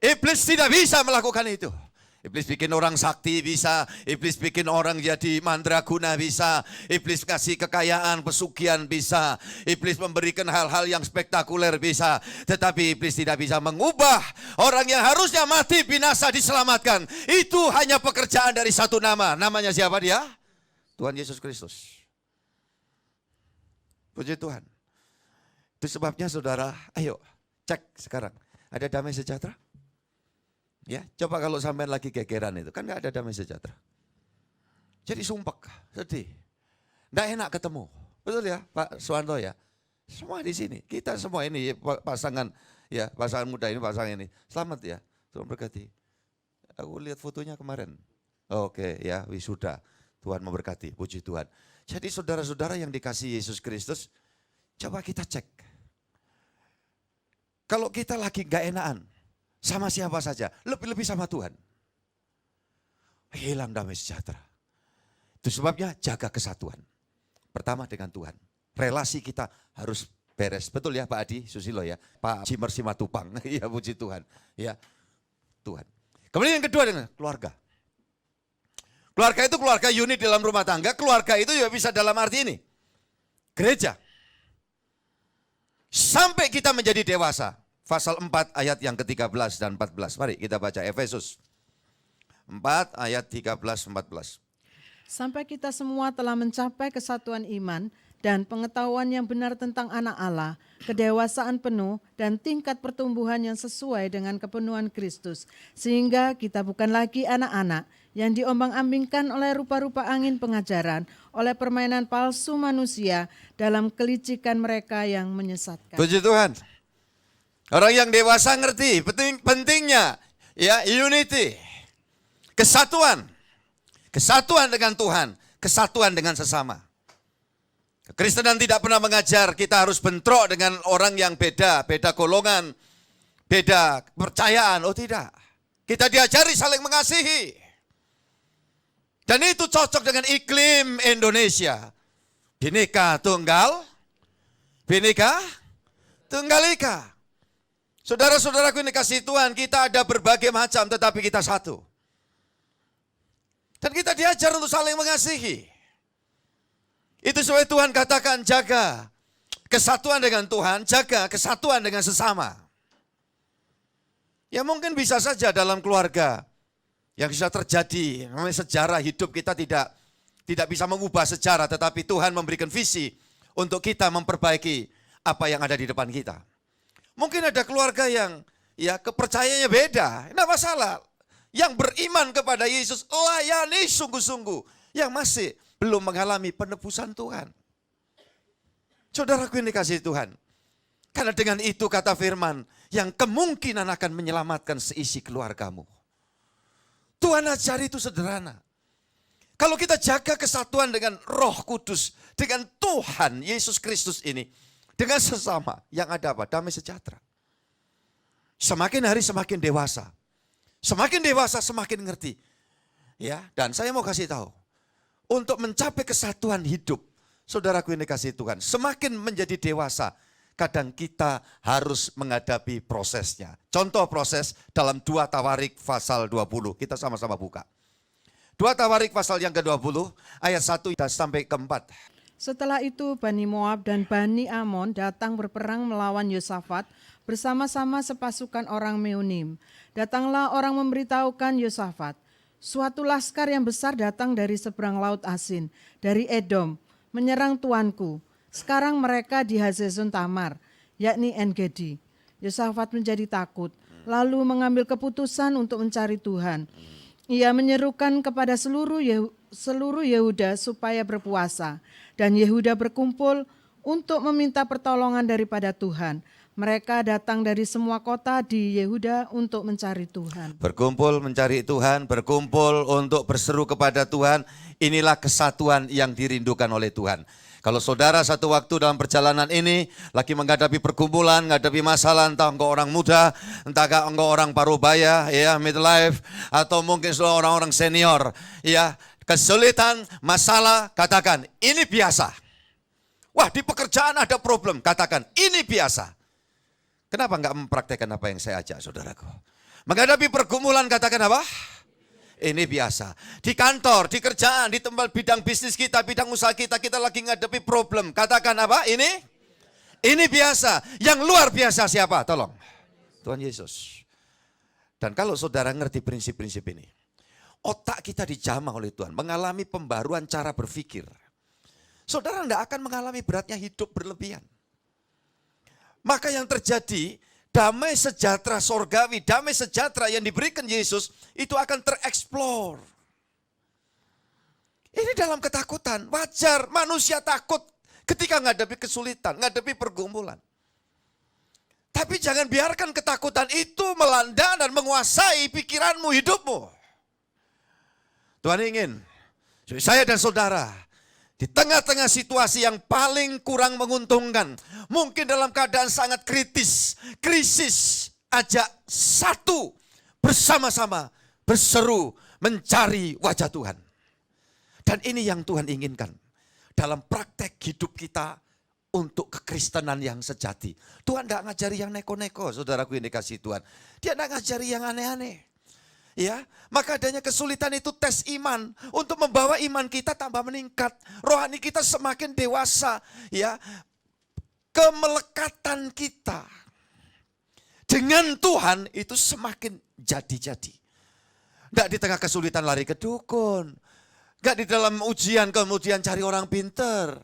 Iblis tidak bisa melakukan itu. Iblis bikin orang sakti bisa, iblis bikin orang jadi mandraguna bisa, iblis kasih kekayaan, pesugihan bisa, iblis memberikan hal-hal yang spektakuler bisa. Tetapi iblis tidak bisa mengubah orang yang harusnya mati binasa diselamatkan. Itu hanya pekerjaan dari satu nama. Namanya siapa dia? Tuhan Yesus Kristus. Puji Tuhan. Itu sebabnya saudara, ayo cek sekarang. Ada damai sejahtera? Ya, coba kalau sampai lagi gegeran itu, kan gak ada damai sejahtera. Jadi sumpek, sedih. Nggak enak ketemu. Betul ya Pak Suwanto ya? Semua di sini, kita semua ini pasangan ya, pasangan muda ini, pasangan ini. Selamat ya, Tuhan berkati. Aku lihat fotonya kemarin. Oke ya, wisuda. Tuhan memberkati, puji Tuhan. Jadi saudara-saudara yang dikasihi Yesus Kristus, coba kita cek. Kalau kita lagi gak enakan, sama siapa saja, lebih-lebih sama Tuhan. Hilang damai sejahtera. Itu sebabnya jaga kesatuan. Pertama dengan Tuhan. Relasi kita harus beres. Betul ya Pak Adi Susilo ya. Pak Cimer Simatupang. Ya puji Tuhan. Ya Tuhan. Kemudian yang kedua dengan keluarga. Keluarga itu keluarga unit dalam rumah tangga. Keluarga itu juga bisa dalam arti ini. Gereja. Sampai kita menjadi dewasa. Pasal 4 ayat yang ke-13 dan 14. Mari kita baca Efesus 4 ayat 13-14. Sampai kita semua telah mencapai kesatuan iman dan pengetahuan yang benar tentang anak Allah, kedewasaan penuh dan tingkat pertumbuhan yang sesuai dengan kepenuhan Kristus. Sehingga kita bukan lagi anak-anak yang diombang-ambingkan oleh rupa-rupa angin pengajaran, oleh permainan palsu manusia dalam kelicikan mereka yang menyesatkan. Puji Tuhan. Orang yang dewasa ngerti pentingnya ya unity. Kesatuan. Kesatuan dengan Tuhan, kesatuan dengan sesama. Kekristenan tidak pernah mengajar kita harus bentrok dengan orang yang beda golongan, beda kepercayaan. Oh tidak. Kita diajari saling mengasihi. Dan itu cocok dengan iklim Indonesia. Bhinneka Tunggal Ika. Saudara-saudaraku ini kasih Tuhan, kita ada berbagai macam tetapi kita satu. Dan kita diajar untuk saling mengasihi. Itu sebab Tuhan katakan jaga kesatuan dengan Tuhan, jaga kesatuan dengan sesama. Ya mungkin bisa saja dalam keluarga yang bisa terjadi, namanya sejarah hidup kita tidak bisa mengubah sejarah, tetapi Tuhan memberikan visi untuk kita memperbaiki apa yang ada di depan kita. Mungkin ada keluarga yang ya kepercayaannya beda, tidak masalah. Yang beriman kepada Yesus layani sungguh-sungguh, yang masih belum mengalami penebusan Tuhan. Saudaraku yang dikasihi Tuhan, karena dengan itu kata firman, yang kemungkinan akan menyelamatkan seisi keluargamu. Tuhan ajari itu sederhana. Kalau kita jaga kesatuan dengan Roh Kudus, dengan Tuhan Yesus Kristus ini, dengan sesama, yang ada apa? Damai sejahtera. Semakin hari semakin dewasa. Semakin dewasa semakin ngerti. Ya, dan saya mau kasih tahu. Untuk mencapai kesatuan hidup, saudaraku yang dikasihi Tuhan, semakin menjadi dewasa, kadang kita harus menghadapi prosesnya. Contoh proses dalam 2 Tawarik pasal 20. Kita sama-sama buka. 2 Tawarik pasal yang ke-20, ayat 1 sampai ke-4. Setelah itu Bani Moab dan Bani Amon datang berperang melawan Yosafat bersama-sama sepasukan orang Meunim. Datanglah orang memberitahukan Yosafat, suatu laskar yang besar datang dari seberang laut Asin, dari Edom, menyerang tuanku. Sekarang mereka di Hazezon Tamar, yakni En-Gedi. Yosafat menjadi takut, lalu mengambil keputusan untuk mencari Tuhan. Ia menyerukan kepada seluruh Yehuda supaya berpuasa, dan Yehuda berkumpul untuk meminta pertolongan daripada Tuhan. Mereka datang dari semua kota di Yehuda untuk mencari Tuhan. Berkumpul mencari Tuhan, berkumpul untuk berseru kepada Tuhan. Inilah kesatuan yang dirindukan oleh Tuhan. Kalau saudara satu waktu dalam perjalanan ini lagi menghadapi pergumulan, menghadapi masalah, entah engkau orang muda, entah engkau orang parubaya, ya midlife, atau mungkin orang-orang senior, ya kesulitan, masalah, katakan ini biasa. Wah, di pekerjaan ada problem, katakan ini biasa. Kenapa enggak mempraktekkan apa yang saya ajak saudaraku? Menghadapi pergumulan katakan apa? Ini biasa. Di kantor, di kerjaan, di tempat bidang bisnis kita, bidang usaha kita, kita lagi menghadapi problem. Katakan apa? Ini biasa. Yang luar biasa siapa? Tolong. Tuhan Yesus. Dan kalau saudara ngerti prinsip-prinsip ini, otak kita dijamah oleh Tuhan, mengalami pembaruan cara berpikir. Saudara enggak akan mengalami beratnya hidup berlebihan. Maka yang terjadi, damai sejahtera sorgawi, damai sejahtera yang diberikan Yesus, itu akan tereksplor. Ini dalam ketakutan, wajar manusia takut ketika menghadapi kesulitan, menghadapi pergumulan. Tapi jangan biarkan ketakutan itu melanda dan menguasai pikiranmu, hidupmu. Tuhan ingin, saya dan saudara, Di tengah-tengah situasi yang paling kurang menguntungkan, mungkin dalam keadaan sangat kritis, krisis, ajak satu bersama-sama berseru mencari wajah Tuhan. Dan ini yang Tuhan inginkan dalam praktek hidup kita untuk kekristenan yang sejati. Tuhan tidak ngajari yang neko-neko, saudaraku yang dikasih Tuhan. Dia tidak ngajari yang aneh-aneh. Ya, maka adanya kesulitan itu tes iman untuk membawa iman kita tambah meningkat, rohani kita semakin dewasa, ya. Kemelekatan kita dengan Tuhan itu semakin jadi-jadi. Enggak di tengah kesulitan lari ke dukun, enggak di dalam ujian kemudian cari orang pinter.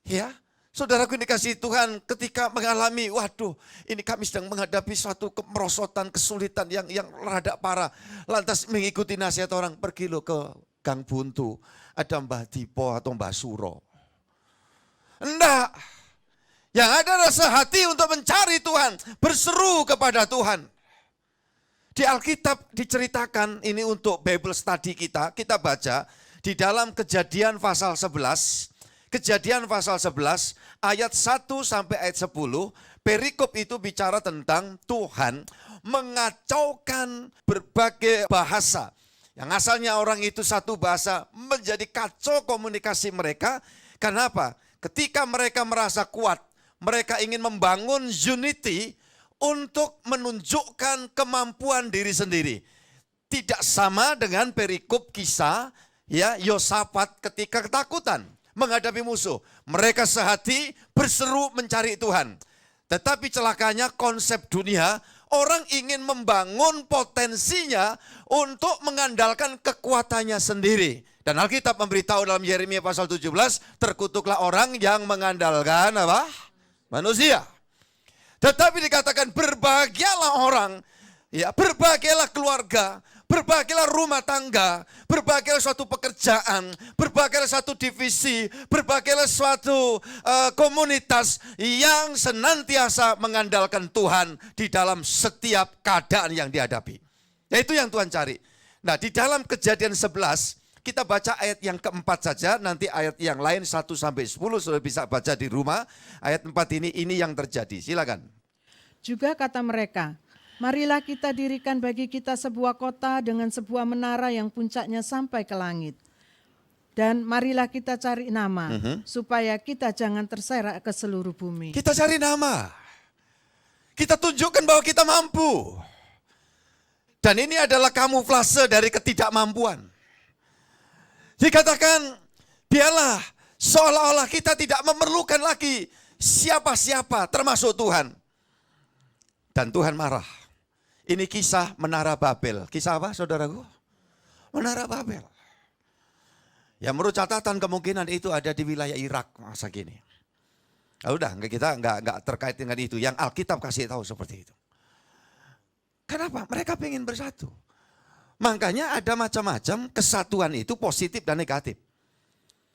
Ya. Saudaraku dikasih Tuhan, ketika mengalami, waduh, ini kami sedang menghadapi suatu kemerosotan, kesulitan yang rada parah. Lantas mengikuti nasihat orang, pergi lo ke Gang Buntu, ada Mbah Dipo atau Mbah Suro. Enggak, yang ada rasa hati untuk mencari Tuhan, berseru kepada Tuhan. Di Alkitab diceritakan, ini untuk Bible study kita baca di dalam Kejadian pasal 11, Kejadian pasal 11 ayat 1 sampai ayat 10, perikop itu bicara tentang Tuhan mengacaukan berbagai bahasa. Yang asalnya orang itu satu bahasa menjadi kacau komunikasi mereka. Kenapa? Ketika mereka merasa kuat, mereka ingin membangun unity untuk menunjukkan kemampuan diri sendiri. Tidak sama dengan perikop kisah ya Yosafat ketika ketakutan menghadapi musuh. Mereka sehati berseru mencari Tuhan. Tetapi celakanya konsep dunia, orang ingin membangun potensinya untuk mengandalkan kekuatannya sendiri. Dan Alkitab memberitahu dalam Yeremia pasal 17, terkutuklah orang yang mengandalkan apa? Manusia. Tetapi dikatakan berbahagialah orang, ya berbahagialah keluarga, berbahagialah rumah tangga, berbahagialah suatu pekerjaan, berbahagialah suatu divisi, berbahagialah suatu komunitas yang senantiasa mengandalkan Tuhan di dalam setiap keadaan yang dihadapi. Nah, itu yang Tuhan cari. Nah, di dalam Kejadian 11, kita baca ayat yang keempat saja, nanti ayat yang lain 1 sampai 10 sudah bisa baca di rumah. Ayat 4 ini yang terjadi. Silakan. Juga kata mereka, marilah kita dirikan bagi kita sebuah kota dengan sebuah menara yang puncaknya sampai ke langit. Dan marilah kita cari nama, supaya kita jangan terserak ke seluruh bumi. Kita cari nama. Kita tunjukkan bahwa kita mampu. Dan ini adalah kamuflase dari ketidakmampuan. Dikatakan, biarlah seolah-olah kita tidak memerlukan lagi siapa-siapa termasuk Tuhan. Dan Tuhan marah. Ini kisah Menara Babel. Kisah apa saudaraku? Menara Babel. Ya menurut catatan kemungkinan itu ada di wilayah Irak masa kini. Nah, udah kita nggak terkait dengan itu. Yang Alkitab kasih tahu seperti itu. Kenapa? Mereka pengen bersatu. Makanya ada macam-macam kesatuan itu positif dan negatif.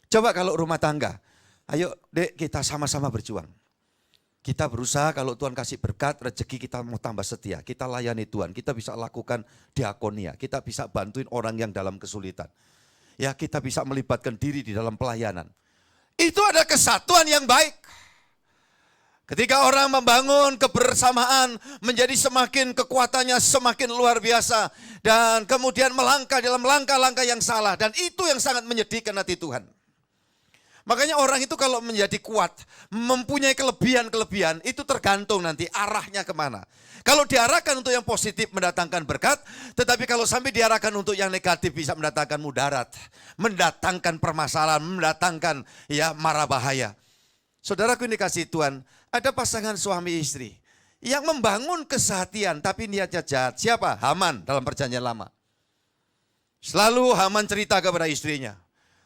Coba kalau rumah tangga. Ayo dek kita sama-sama berjuang. Kita berusaha kalau Tuhan kasih berkat, rezeki kita mau tambah setia. Kita layani Tuhan, kita bisa lakukan diakonia. Kita bisa bantuin orang yang dalam kesulitan. Ya kita bisa melibatkan diri di dalam pelayanan. Itu ada kesatuan yang baik. Ketika orang membangun kebersamaan menjadi semakin kekuatannya semakin luar biasa. Dan kemudian melangkah dalam langkah-langkah yang salah. Dan itu yang sangat menyedihkan hati Tuhan. Makanya orang itu kalau menjadi kuat, mempunyai kelebihan-kelebihan, itu tergantung nanti arahnya kemana. Kalau diarahkan untuk yang positif mendatangkan berkat, tetapi kalau sampai diarahkan untuk yang negatif bisa mendatangkan mudarat, mendatangkan permasalahan, mendatangkan ya mara bahaya. Saudaraku ini kasih Tuhan, ada pasangan suami istri yang membangun kesehatian tapi niatnya jahat. Siapa? Haman dalam perjanjian lama. Selalu Haman cerita kepada istrinya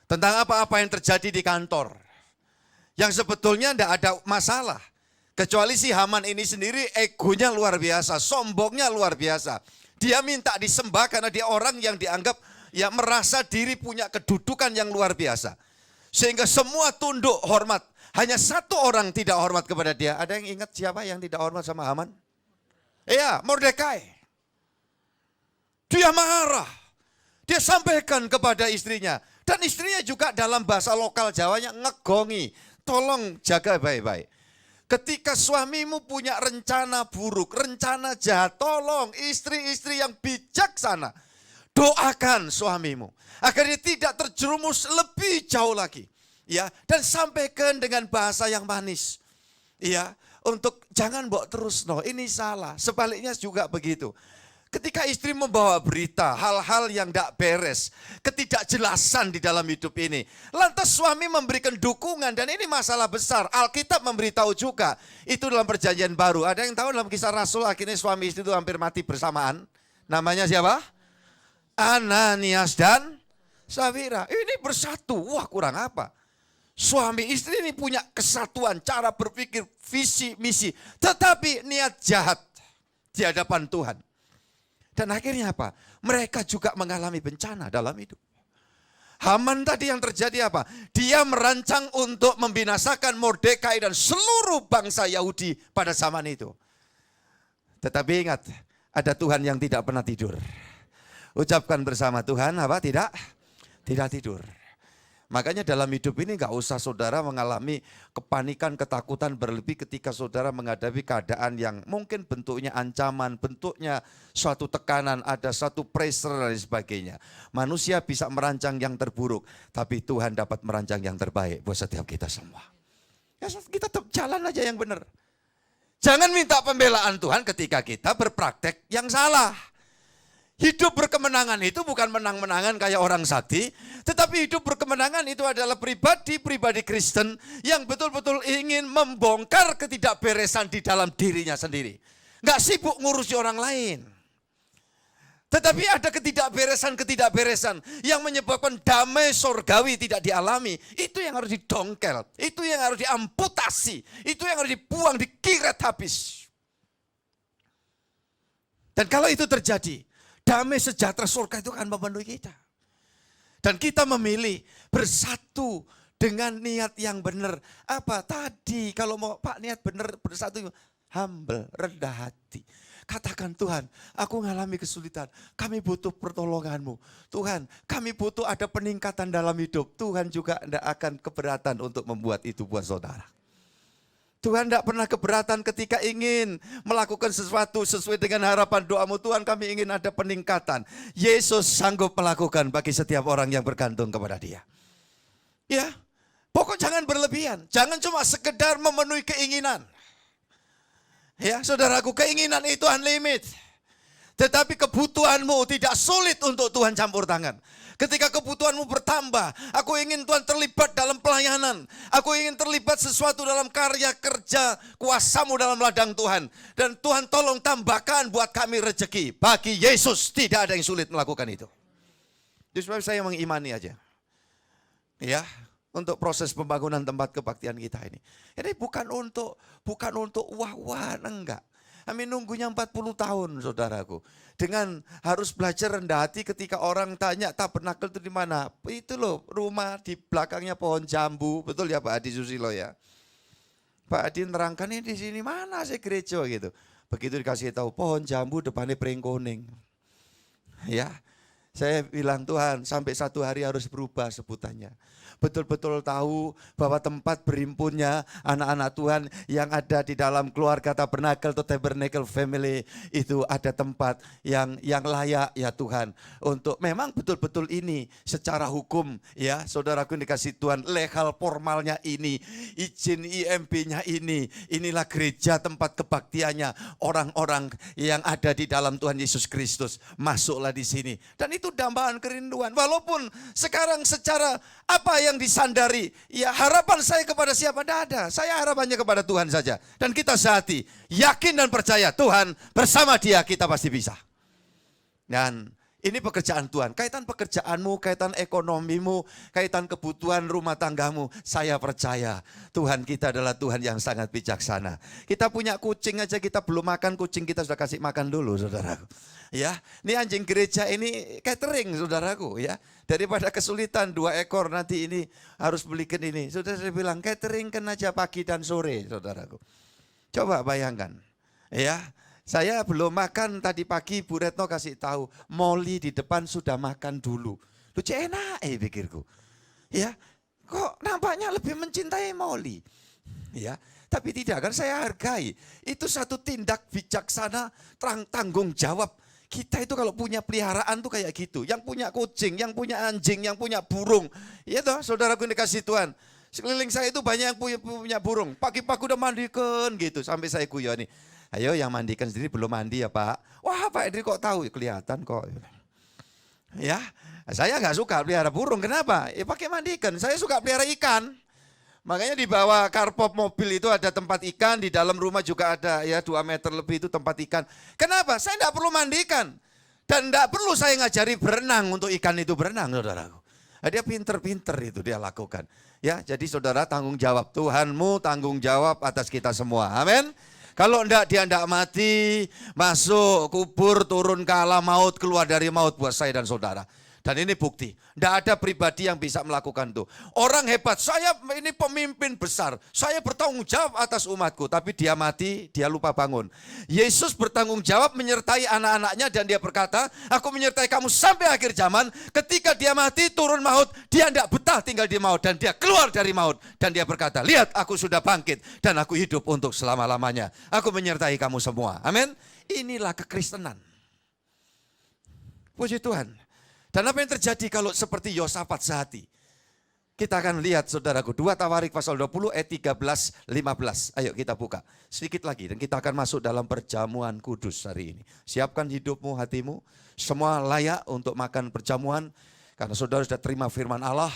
tentang apa-apa yang terjadi di kantor. Yang sebetulnya tidak ada masalah. Kecuali si Haman ini sendiri egonya luar biasa, sombongnya luar biasa. Dia minta disembah karena dia orang yang dianggap ya merasa diri punya kedudukan yang luar biasa. Sehingga semua tunduk hormat. Hanya satu orang tidak hormat kepada dia. Ada yang ingat siapa yang tidak hormat sama Haman? Iya, Mordekai. Dia marah. Dia sampaikan kepada istrinya, Dan istrinya juga dalam bahasa lokal Jawanya ngegongi. Tolong jaga baik-baik. Ketika suamimu punya rencana buruk, rencana jahat, tolong istri-istri yang bijaksana, doakan suamimu agar dia tidak terjerumus lebih jauh lagi. Ya, dan sampaikan dengan bahasa yang manis. Ya, untuk jangan bawa terus, ini salah. Sebaliknya juga begitu. Ketika istri membawa berita, hal-hal yang tidak beres, ketidakjelasan di dalam hidup ini. Lantas suami memberikan dukungan, dan ini masalah besar. Alkitab memberitahu juga, itu dalam perjanjian baru. Ada yang tahu dalam Kisah Rasul, akhirnya suami istri itu hampir mati bersamaan. Namanya siapa? Ananias dan Safira. Ini bersatu, wah kurang apa? Suami istri ini punya kesatuan, cara berpikir, visi, misi. Tetapi niat jahat di hadapan Tuhan. Dan akhirnya apa? Mereka juga mengalami bencana dalam hidup. Haman tadi yang terjadi apa? Dia merancang untuk membinasakan Mordekai dan seluruh bangsa Yahudi pada zaman itu. Tetapi ingat, ada Tuhan yang tidak pernah tidur. Ucapkan bersama Tuhan apa? Tidak tidur. Makanya dalam hidup ini gak usah saudara mengalami kepanikan, ketakutan berlebih ketika saudara menghadapi keadaan yang mungkin bentuknya ancaman, bentuknya suatu tekanan, ada suatu pressure dan sebagainya. Manusia bisa merancang yang terburuk, tapi Tuhan dapat merancang yang terbaik buat setiap kita semua. Ya, kita tetap jalan aja yang benar. Jangan minta pembelaan Tuhan ketika kita berpraktek yang salah. Hidup berkemenangan itu bukan menang-menangan kayak orang sakti, tetapi hidup berkemenangan itu adalah pribadi Kristen yang betul-betul ingin membongkar ketidakberesan di dalam dirinya sendiri. Nggak sibuk ngurusi orang lain. Tetapi ada ketidakberesan yang menyebabkan damai surgawi tidak dialami. Itu yang harus didongkel, itu yang harus diamputasi, itu yang harus dibuang, dikiret habis. Dan kalau itu terjadi, damai sejahtera surga itu akan memenuhi kita. Dan kita memilih bersatu dengan niat yang benar. Apa tadi kalau mau Pak niat benar bersatu, humble, rendah hati. Katakan Tuhan, aku mengalami kesulitan. Kami butuh pertolongan-Mu. Tuhan, kami butuh ada peningkatan dalam hidup. Tuhan juga tidak akan keberatan untuk membuat itu buat saudara. Tuhan tidak pernah keberatan ketika ingin melakukan sesuatu sesuai dengan harapan doamu. Tuhan, kami ingin ada peningkatan. Yesus sanggup melakukan bagi setiap orang yang bergantung kepada Dia. Ya, pokok jangan berlebihan. Jangan cuma sekedar memenuhi keinginan. Ya, saudaraku, keinginan itu unlimited. Tetapi kebutuhanmu tidak sulit untuk Tuhan campur tangan. Ketika kebutuhanmu bertambah, aku ingin Tuhan terlibat dalam pelayanan. Aku ingin terlibat sesuatu dalam karya kerja kuasa-Mu dalam ladang Tuhan. Dan Tuhan tolong tambahkan buat kami rezeki. Bagi Yesus tidak ada yang sulit melakukan itu. Jadi sebab saya mengimani aja. Ya, untuk proses pembangunan tempat kebaktian kita ini. Ini bukan untuk wah-wah, enggak. Kami nunggunya 40 tahun saudaraku. Dengan harus belajar rendah hati ketika orang tanya tabernakel itu di mana? Itu loh rumah di belakangnya pohon jambu. Betul ya Pak Adi Susilo ya? Pak Adi nerangkan ini di sini mana sih gereja gitu. Begitu dikasih tahu pohon jambu depannya pringkuning. Ya, saya bilang Tuhan sampai satu hari harus berubah sebutannya. Betul-betul tahu bahwa tempat berimpunnya anak-anak Tuhan yang ada di dalam keluarga tabernakel atau tabernacle family itu ada tempat yang layak ya Tuhan. Untuk memang betul-betul ini secara hukum ya saudaraku dikasih Tuhan legal formalnya ini, izin IMB-nya ini, inilah gereja tempat kebaktiannya orang-orang yang ada di dalam Tuhan Yesus Kristus. Masuklah di sini. Dan itu dambaan kerinduan. Walaupun sekarang secara apa yang disandari, ya harapan saya kepada siapa? Tidak ada. Saya harapannya kepada Tuhan saja. Dan kita sehati, yakin dan percaya Tuhan bersama Dia kita pasti bisa. Dan ini pekerjaan Tuhan. Kaitan pekerjaanmu, kaitan ekonomimu, kaitan kebutuhan rumah tanggamu. Saya percaya Tuhan kita adalah Tuhan yang sangat bijaksana. Kita punya kucing aja kita belum makan, kucing kita sudah kasih makan dulu saudaraku. Ya, ini anjing gereja ini catering saudaraku ya. Daripada kesulitan 2 ekor nanti ini harus belikan ini. Sudah saya bilang catering kan aja pagi dan sore saudaraku. Coba bayangkan ya. Saya belum makan tadi pagi Bu Retno kasih tahu, Molly di depan sudah makan dulu. Lucu enak pikirku. Ya, kok nampaknya lebih mencintai Molly. Ya, tapi tidak, kan saya hargai. Itu satu tindak bijaksana, tanggung jawab. Kita itu kalau punya peliharaan tuh kayak gitu. Yang punya kucing, yang punya anjing, yang punya burung. Iya toh, saudaraku dikasih Tuhan. Sekeliling saya itu banyak yang punya burung. Pagi-pagi udah mandikan gitu. Sampai saya guyoni. Ayo yang mandikan sendiri belum mandi ya Pak. Wah Pak Edri kok tahu? Kelihatan kok. Ya, saya nggak suka pelihara burung. Kenapa? Ya pakai mandikan. Saya suka pelihara ikan. Makanya di bawah karpop mobil itu ada tempat ikan. Di dalam rumah juga ada ya 2 meter lebih itu tempat ikan. Kenapa? Saya nggak perlu mandikan. Dan nggak perlu saya ngajari berenang untuk ikan itu berenang, saudaraku. Nah, dia pinter-pinter itu dia lakukan. Ya, jadi saudara tanggung jawab. Tuhanmu tanggung jawab atas kita semua. Amin. Kalau enggak dia enggak mati, masuk kubur, turun ke alam maut, keluar dari maut buat saya dan saudara. Dan ini bukti, enggak ada pribadi yang bisa melakukan itu. Orang hebat, saya ini pemimpin besar, saya bertanggung jawab atas umatku. Tapi dia mati, dia lupa bangun. Yesus bertanggung jawab menyertai anak-anaknya dan dia berkata, aku menyertai kamu sampai akhir zaman. Ketika dia mati, turun maut, dia enggak betah tinggal di maut. Dan dia keluar dari maut. Dan dia berkata, lihat aku sudah bangkit dan aku hidup untuk selama-lamanya. Aku menyertai kamu semua. Amin. Inilah kekristenan. Puji Tuhan. Dan apa yang terjadi kalau seperti Yosafat sehati? Kita akan lihat saudaraku, 2 Tawarik pasal 20 ayat 13-15. Ayo kita buka sedikit lagi dan kita akan masuk dalam perjamuan kudus hari ini. Siapkan hidupmu, hatimu, semua layak untuk makan perjamuan. Karena saudara sudah terima firman Allah.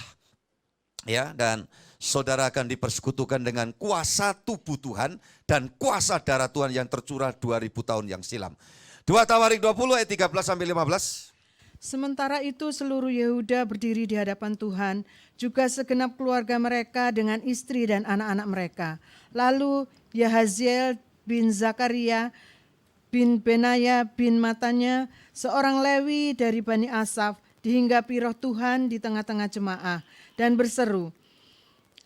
Ya, dan saudara akan dipersekutukan dengan kuasa tubuh Tuhan dan kuasa darah Tuhan yang tercurah 2000 tahun yang silam. 2 Tawarik 20 ayat 13-15. Sementara itu seluruh Yehuda berdiri di hadapan Tuhan, juga segenap keluarga mereka dengan istri dan anak-anak mereka. Lalu Yahaziel bin Zakaria bin Benaya bin Matanya, seorang Lewi dari Bani Asaf, dihinggapi roh Tuhan di tengah-tengah jemaah dan berseru,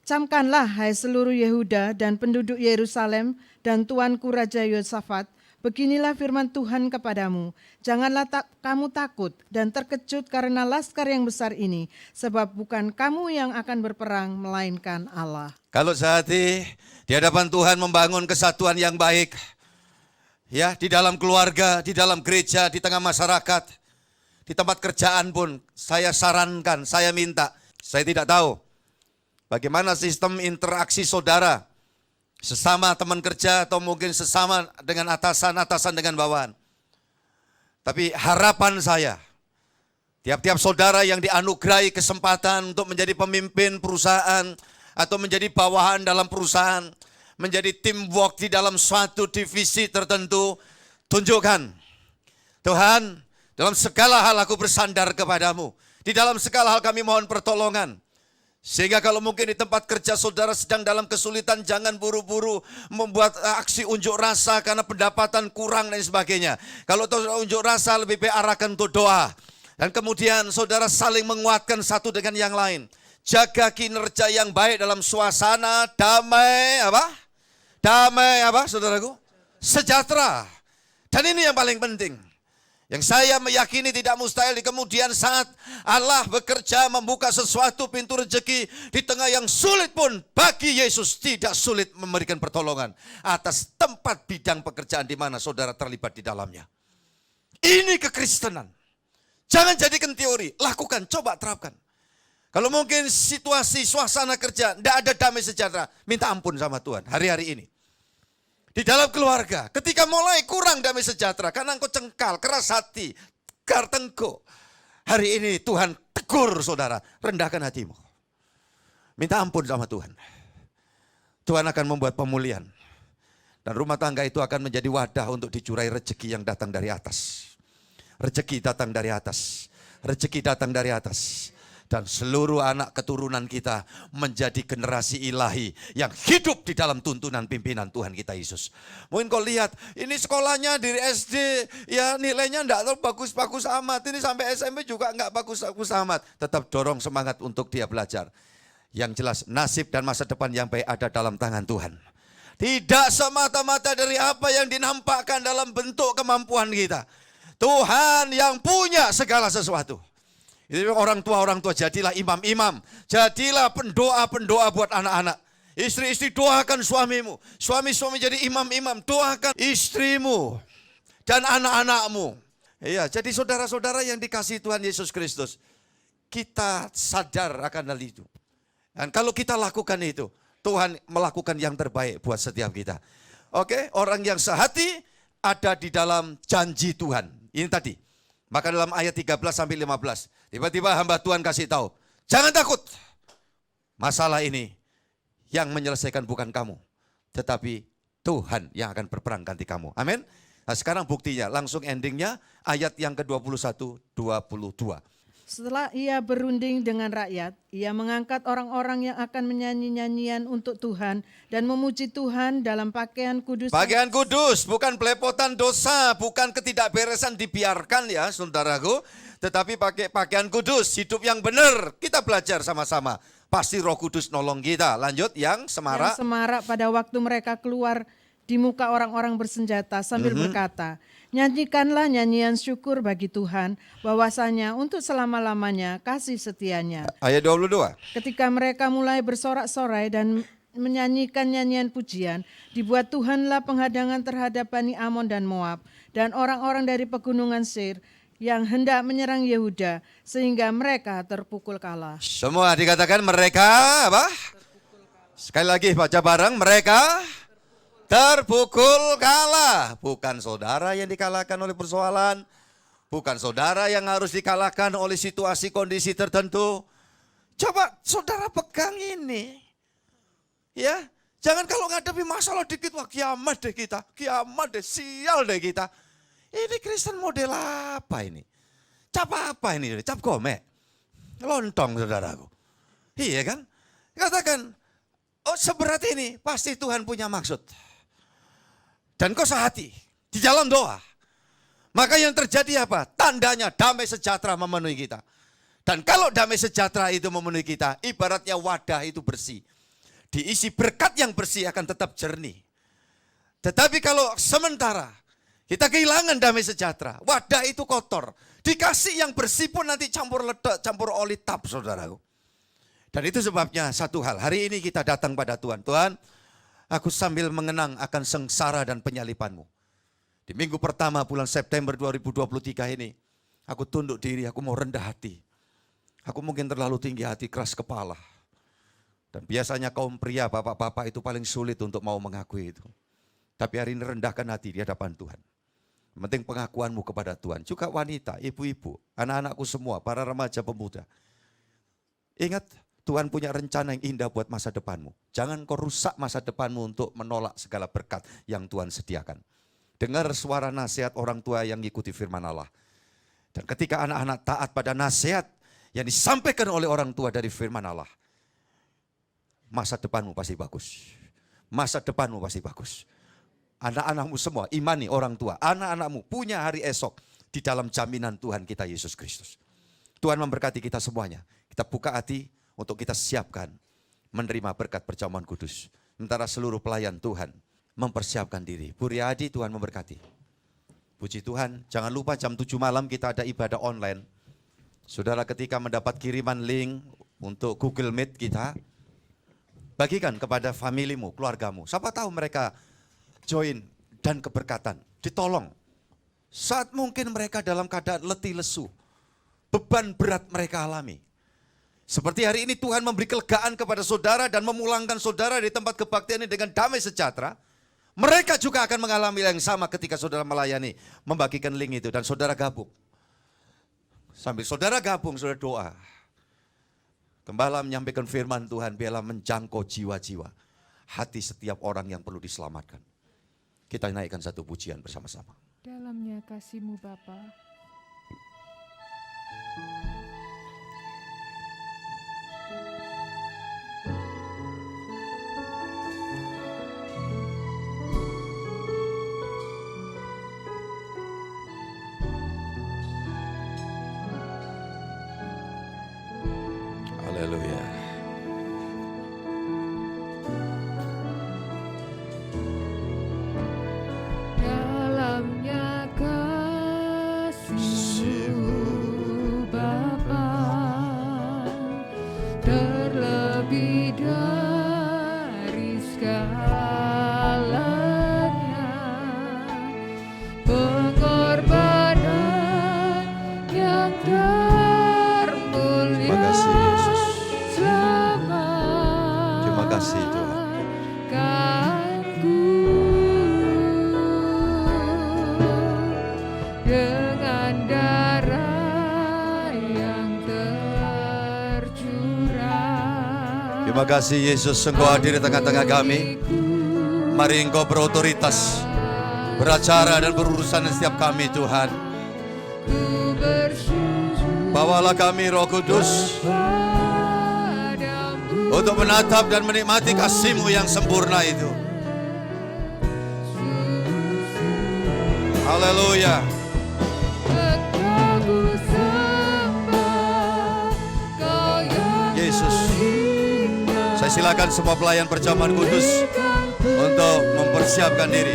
camkanlah hai seluruh Yehuda dan penduduk Yerusalem dan tuanku Raja Yosafat, beginilah firman Tuhan kepadamu, janganlah kamu takut dan terkejut karena laskar yang besar ini, sebab bukan kamu yang akan berperang, melainkan Allah. Kalau sehati di hadapan Tuhan membangun kesatuan yang baik, ya di dalam keluarga, di dalam gereja, di tengah masyarakat, di tempat kerjaan pun, saya sarankan, saya minta, saya tidak tahu bagaimana sistem interaksi saudara, sesama teman kerja atau mungkin sesama dengan atasan dengan bawahan. Tapi harapan saya, tiap-tiap saudara yang dianugerahi kesempatan untuk menjadi pemimpin perusahaan atau menjadi bawahan dalam perusahaan, menjadi teamwork di dalam suatu divisi tertentu, tunjukkan, Tuhan, dalam segala hal aku bersandar kepadamu. Di dalam segala hal kami mohon pertolongan. Sehingga kalau mungkin di tempat kerja saudara sedang dalam kesulitan, jangan buru-buru membuat aksi unjuk rasa karena pendapatan kurang dan sebagainya. Kalau unjuk rasa lebih baik arahkan untuk doa. Dan kemudian saudara saling menguatkan satu dengan yang lain. Jaga kinerja yang baik dalam suasana damai apa? Damai apa saudaraku? Sejahtera. Dan ini yang paling penting. Yang saya meyakini tidak mustahil di kemudian saat Allah bekerja membuka sesuatu pintu rezeki di tengah yang sulit pun bagi Yesus tidak sulit memberikan pertolongan atas tempat bidang pekerjaan di mana saudara terlibat di dalamnya. Ini kekristenan. Jangan jadikan teori, lakukan, coba terapkan. Kalau mungkin situasi suasana kerja tidak ada damai sejahtera, minta ampun sama Tuhan hari-hari ini. Di dalam keluarga, ketika mulai kurang damai sejahtera, karena engkau cengkal, keras hati, tengkuk. Hari ini Tuhan tegur saudara, rendahkan hatimu. Minta ampun sama Tuhan. Tuhan akan membuat pemulihan. Dan rumah tangga itu akan menjadi wadah untuk dicurai rezeki yang datang dari atas. Rezeki datang dari atas. Rezeki datang dari atas. Dan seluruh anak keturunan kita menjadi generasi ilahi yang hidup di dalam tuntunan pimpinan Tuhan kita Yesus. Mungkin kau lihat, ini sekolahnya dari SD, ya nilainya enggak terlalu bagus-bagus amat. Ini sampai SMP juga enggak bagus-bagus amat. Tetap dorong semangat untuk dia belajar. Yang jelas nasib dan masa depan yang baik ada dalam tangan Tuhan. Tidak semata-mata dari apa yang dinampakkan dalam bentuk kemampuan kita. Tuhan yang punya segala sesuatu. Itu orang tua, jadilah imam-imam. Jadilah pendoa-pendoa buat anak-anak. Istri-istri doakan suamimu. Suami-suami jadi imam-imam. Doakan istrimu dan anak-anakmu. Iya, jadi saudara-saudara yang dikasihi Tuhan Yesus Kristus, kita sadar akan hal itu. Dan kalau kita lakukan itu, Tuhan melakukan yang terbaik buat setiap kita. Oke, orang yang sehati ada di dalam janji Tuhan. Ini tadi. Maka dalam ayat 13-15, tiba-tiba hamba Tuhan kasih tahu, jangan takut. Masalah ini yang menyelesaikan bukan kamu, tetapi Tuhan yang akan berperang ganti kamu. Amin. Nah sekarang buktinya, langsung endingnya ayat yang ke-21-22. Setelah ia berunding dengan rakyat, ia mengangkat orang-orang yang akan menyanyi nyanyian untuk Tuhan dan memuji Tuhan dalam pakaian kudus. Pakaian kudus, bukan pelepotan dosa, bukan ketidakberesan dibiarkan ya saudaraku. Tetapi pakai pakaian kudus, hidup yang benar. Kita belajar sama-sama. Pasti Roh Kudus nolong kita. Lanjut yang semarak. Yang semarak pada waktu mereka keluar di muka orang-orang bersenjata sambil berkata, nyanyikanlah nyanyian syukur bagi Tuhan, bahwasanya untuk selama-lamanya kasih setianya. Ayat 22. Ketika mereka mulai bersorak-sorai dan menyanyikan nyanyian pujian, dibuat Tuhanlah penghadangan terhadap Bani Amon dan Moab, dan orang-orang dari pegunungan Seir yang hendak menyerang Yehuda, sehingga mereka terpukul kalah. Semua dikatakan mereka apa? Sekali lagi baca bareng, mereka terpukul kalah. Bukan saudara yang dikalahkan oleh persoalan. Bukan saudara yang harus dikalahkan oleh situasi kondisi tertentu. Coba saudara pegang ini. Ya, jangan kalau ngadepi masalah dikit, wah kiamat deh kita. Kiamat deh, sial deh kita. Ini Kristen model apa ini? Cap apa ini? Cap gomek? Lontong saudaraku. Iya kan? Katakan, oh seberat ini pasti Tuhan punya maksud. Dan kau sehati di dalam doa. Maka yang terjadi apa? Tandanya damai sejahtera memenuhi kita. Dan kalau damai sejahtera itu memenuhi kita, ibaratnya wadah itu bersih. Diisi berkat yang bersih akan tetap jernih. Tetapi kalau sementara kita kehilangan damai sejahtera, wadah itu kotor. Dikasih yang bersih pun nanti campur ledak, campur oli tap saudaraku. Dan itu sebabnya satu hal, hari ini kita datang pada Tuhan. Tuhan, aku sambil mengenang akan sengsara dan penyalipanmu. Di minggu pertama bulan September 2023 ini, aku tunduk diri, aku mau rendah hati. Aku mungkin terlalu tinggi hati, keras kepala. Dan biasanya kaum pria, bapak-bapak itu paling sulit untuk mau mengakui itu. Tapi hari ini rendahkan hati di hadapan Tuhan. Yang penting pengakuanmu kepada Tuhan. Juga wanita, ibu-ibu, anak-anakku semua, para remaja pemuda. Ingat, Tuhan punya rencana yang indah buat masa depanmu. Jangan kau rusak masa depanmu untuk menolak segala berkat yang Tuhan sediakan. Dengar suara nasihat orang tua yang mengikuti firman Allah. Dan ketika anak-anak taat pada nasihat yang disampaikan oleh orang tua dari firman Allah, masa depanmu pasti bagus. Masa depanmu pasti bagus. Anak-anakmu semua imani orang tua. Anak-anakmu punya hari esok di dalam jaminan Tuhan kita Yesus Kristus. Tuhan memberkati kita semuanya. Kita buka hati untuk kita siapkan menerima berkat perjamuan kudus. Sementara seluruh pelayan Tuhan mempersiapkan diri. Bu Riyadi, Tuhan memberkati. Puji Tuhan, jangan lupa jam 7 malam kita ada ibadah online. Saudara ketika mendapat kiriman link untuk Google Meet kita, bagikan kepada familimu, keluargamu. Siapa tahu mereka join dan keberkatan, ditolong. Saat mungkin mereka dalam keadaan letih lesu, beban berat mereka alami. Seperti hari ini Tuhan memberi kelegaan kepada saudara dan memulangkan saudara di tempat kebaktian ini dengan damai sejahtera. Mereka juga akan mengalami yang sama ketika saudara melayani, membagikan link itu dan saudara gabung. Sambil saudara gabung, saudara doa. Gembala menyampaikan firman Tuhan, biarlah menjangkau jiwa-jiwa, hati setiap orang yang perlu diselamatkan. Kita naikkan satu pujian bersama-sama. Dalamnya kasih-Mu Bapa. Haleluya. Dalamnya kasih-Mu Bapa. Terima kasih Yesus, Engkau hadir di tengah-tengah kami. Mari Engkau berotoritas, beracara dan berurusan di setiap kami Tuhan. Bawalah kami Roh Kudus untuk menatap dan menikmati kasih-Mu yang sempurna itu. Haleluya. Yesus, saya silakan semua pelayan perjamuan kudus untuk mempersiapkan diri.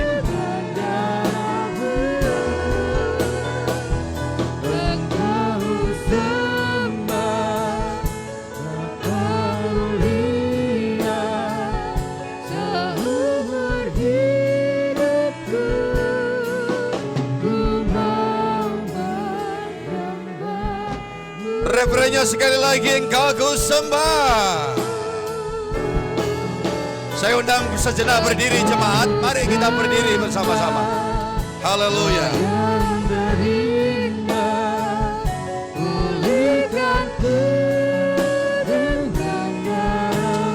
Refrennya sekali lagi, Engkau ku sembah. Saya undang sejenak berdiri jemaat. Mari kita berdiri bersama-sama. Haleluya.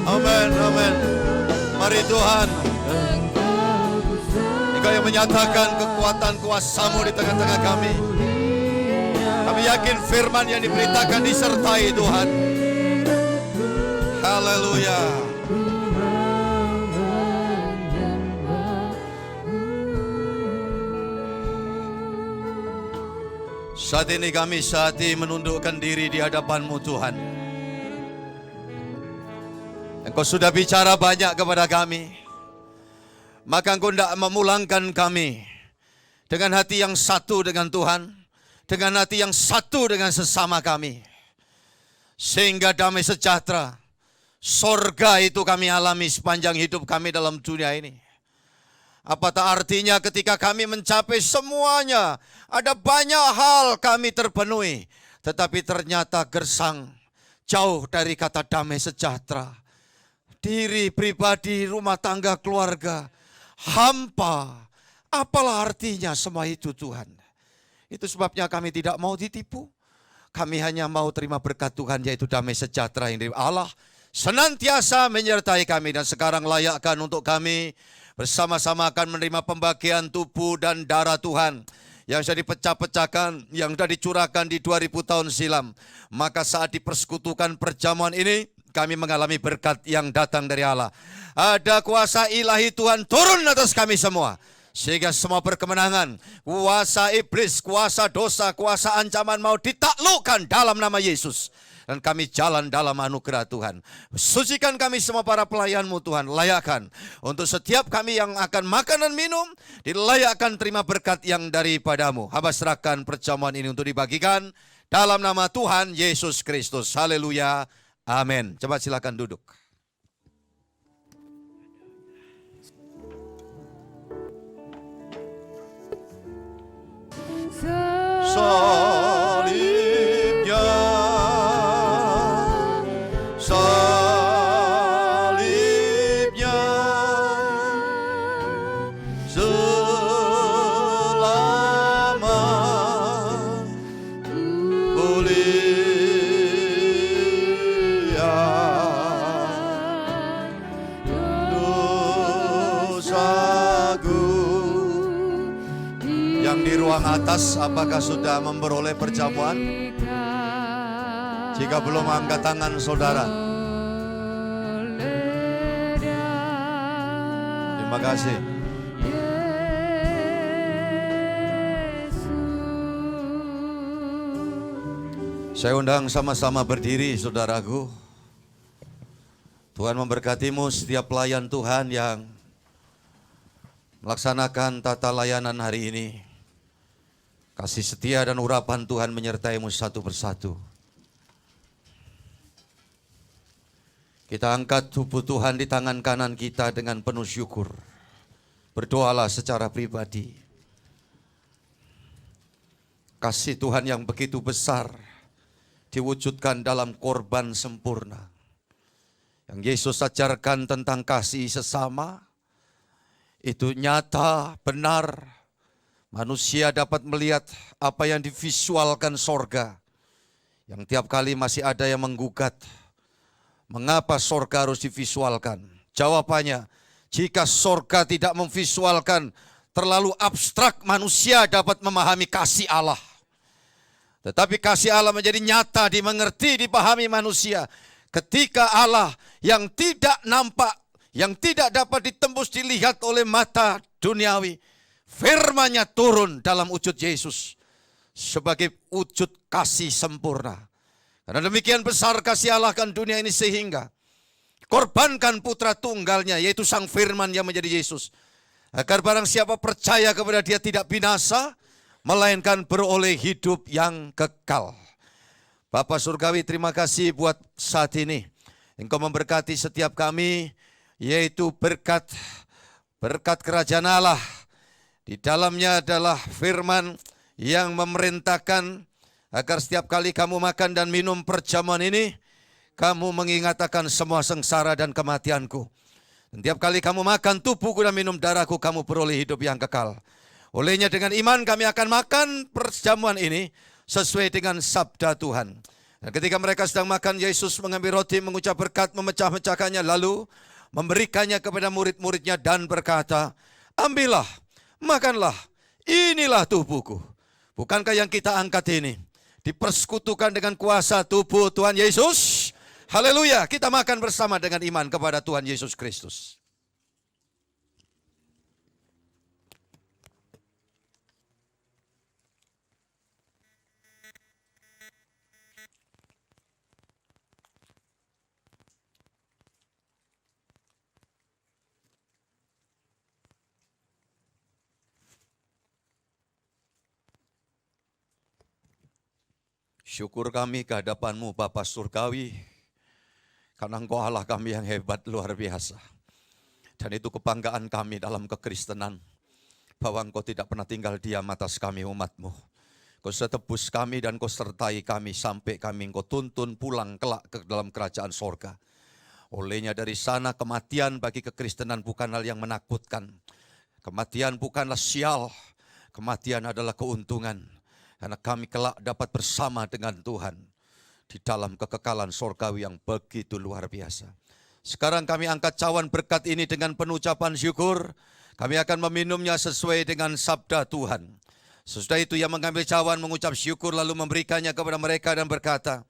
Amin, amin. Mari Tuhan, Engkau yang menyatakan kekuatan kuasa-Mu di tengah-tengah kami. Kami yakin firman yang diberitakan disertai Tuhan. Haleluya. Saat ini kami menundukkan diri di hadapan-Mu Tuhan. Engkau sudah bicara banyak kepada kami. Maka Engkau tidak memulangkan kami dengan hati yang satu dengan Tuhan, dengan hati yang satu dengan sesama kami. Sehingga damai sejahtera, sorga itu kami alami sepanjang hidup kami dalam dunia ini. Apatah artinya ketika kami mencapai semuanya, ada banyak hal kami terpenuhi, tetapi ternyata gersang, jauh dari kata damai sejahtera. Diri pribadi, rumah tangga, keluarga, hampa. Apalah artinya semua itu Tuhan? Itu sebabnya kami tidak mau ditipu. Kami hanya mau terima berkat Tuhan, yaitu damai sejahtera yang dari Allah senantiasa menyertai kami. Dan sekarang layakkan untuk kami bersama-sama akan menerima pembagian tubuh dan darah Tuhan yang sudah dipecah-pecahkan, yang sudah dicurahkan di 2000 tahun silam. Maka saat dipersekutukan perjamuan ini, kami mengalami berkat yang datang dari Allah. Ada kuasa ilahi Tuhan turun atas kami semua. Sehingga semua perkemenangan, kuasa iblis, kuasa dosa, kuasa ancaman mau ditaklukkan dalam nama Yesus. Dan kami jalan dalam anugerah Tuhan. Sucikan kami semua para pelayan-Mu Tuhan. Layakkan untuk setiap kami yang akan makan dan minum, dilayakkan terima berkat yang daripada-Mu. Hamba serahkan perjamuan ini untuk dibagikan dalam nama Tuhan Yesus Kristus. Haleluya. Amin. Coba silakan duduk. Salibnya, salibnya, selamat mulia dosaku. Yang di ruang atas, apakah sudah memperoleh perjamuan? Jika belum, angkat tangan saudara. Terima kasih. Saya undang sama-sama berdiri saudaraku. Tuhan memberkatimu setiap pelayan Tuhan yang melaksanakan tata layanan hari ini. Kasih setia dan urapan Tuhan menyertaimu satu persatu. Kita angkat tubuh Tuhan di tangan kanan kita dengan penuh syukur. Berdoalah secara pribadi. Kasih Tuhan yang begitu besar diwujudkan dalam korban sempurna. Yang Yesus ajarkan tentang kasih sesama, itu nyata, benar. Manusia dapat melihat apa yang divisualkan sorga. Yang tiap kali masih ada yang menggugat, Mengapa sorga harus divisualkan? Jawabannya, jika sorga tidak memvisualkan, terlalu abstrak, manusia dapat memahami kasih Allah. Tetapi kasih Allah menjadi nyata, dimengerti, dipahami manusia. Ketika Allah yang tidak nampak, yang tidak dapat ditembus, dilihat oleh mata duniawi, firman-Nya turun dalam wujud Yesus sebagai wujud kasih sempurna. Karena demikian besar kasih Allah akan dunia ini sehingga korbankan putra tunggalnya, yaitu Sang Firman yang menjadi Yesus, agar barang siapa percaya kepada Dia tidak binasa, melainkan beroleh hidup yang kekal. Bapa Surgawi, terima kasih buat saat ini. Engkau memberkati setiap kami, yaitu berkat kerajaan Allah. Di dalamnya adalah firman yang memerintahkan agar setiap kali kamu makan dan minum perjamuan ini, kamu mengingat akan semua sengsara dan kematianku. Setiap kali kamu makan tubuhku dan minum darahku, kamu beroleh hidup yang kekal. Olehnya dengan iman kami akan makan perjamuan ini sesuai dengan sabda Tuhan. Dan ketika mereka sedang makan, Yesus mengambil roti, mengucap berkat, memecah-mecahkannya, lalu memberikannya kepada murid-muridnya dan berkata, ambillah, makanlah, inilah tubuhku. Bukankah yang kita angkat ini dipersekutukan dengan kuasa tubuh Tuhan Yesus? Haleluya, kita makan bersama dengan iman kepada Tuhan Yesus Kristus. Syukur kami ke hadapan-Mu Bapa Surgawi, karena Engkau Allah kami yang hebat luar biasa. Dan itu kebanggaan kami dalam kekristenan, bahwa Engkau tidak pernah tinggal diam atas kami umat-Mu. Kau setebus kami dan Kau sertai kami sampai kami Engkau tuntun pulang kelak ke dalam kerajaan sorga. Olehnya dari sana kematian bagi kekristenan bukan hal yang menakutkan. Kematian bukanlah sial, kematian adalah keuntungan. Karena kami kelak dapat bersama dengan Tuhan di dalam kekekalan sorgawi yang begitu luar biasa. Sekarang kami angkat cawan berkat ini dengan penuh ucapan syukur. Kami akan meminumnya sesuai dengan sabda Tuhan. Sesudah itu ia mengambil cawan, mengucap syukur, lalu memberikannya kepada mereka dan berkata,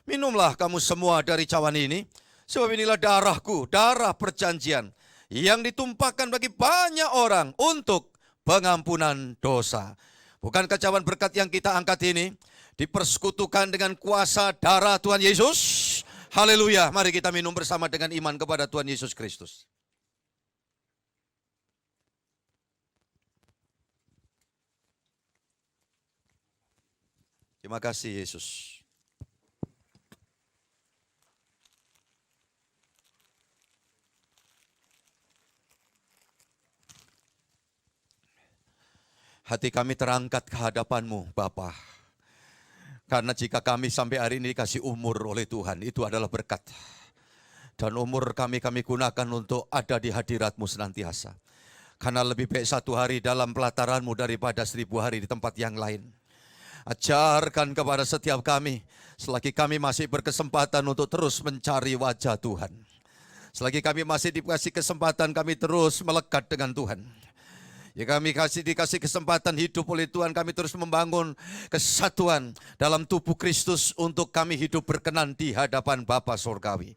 minumlah kamu semua dari cawan ini, sebab inilah darahku, darah perjanjian, yang ditumpahkan bagi banyak orang untuk pengampunan dosa. Bukankah cawan berkat yang kita angkat ini dipersekutukan dengan kuasa darah Tuhan Yesus? Haleluya, mari kita minum bersama dengan iman kepada Tuhan Yesus Kristus. Terima kasih Yesus. Hati kami terangkat ke hadapan-Mu, Bapa. Karena jika kami sampai hari ini dikasih umur oleh Tuhan, itu adalah berkat. Dan umur kami gunakan untuk ada di hadirat-Mu senantiasa. Karena lebih baik 1 hari dalam pelataran-Mu daripada 1000 hari di tempat yang lain. Ajarkan kepada setiap kami, selagi kami masih berkesempatan untuk terus mencari wajah Tuhan. Selagi kami masih dikasih kesempatan, kami terus melekat dengan Tuhan. Ya, kami dikasih kesempatan hidup oleh Tuhan, kami terus membangun kesatuan dalam tubuh Kristus untuk kami hidup berkenan di hadapan Bapa Surgawi.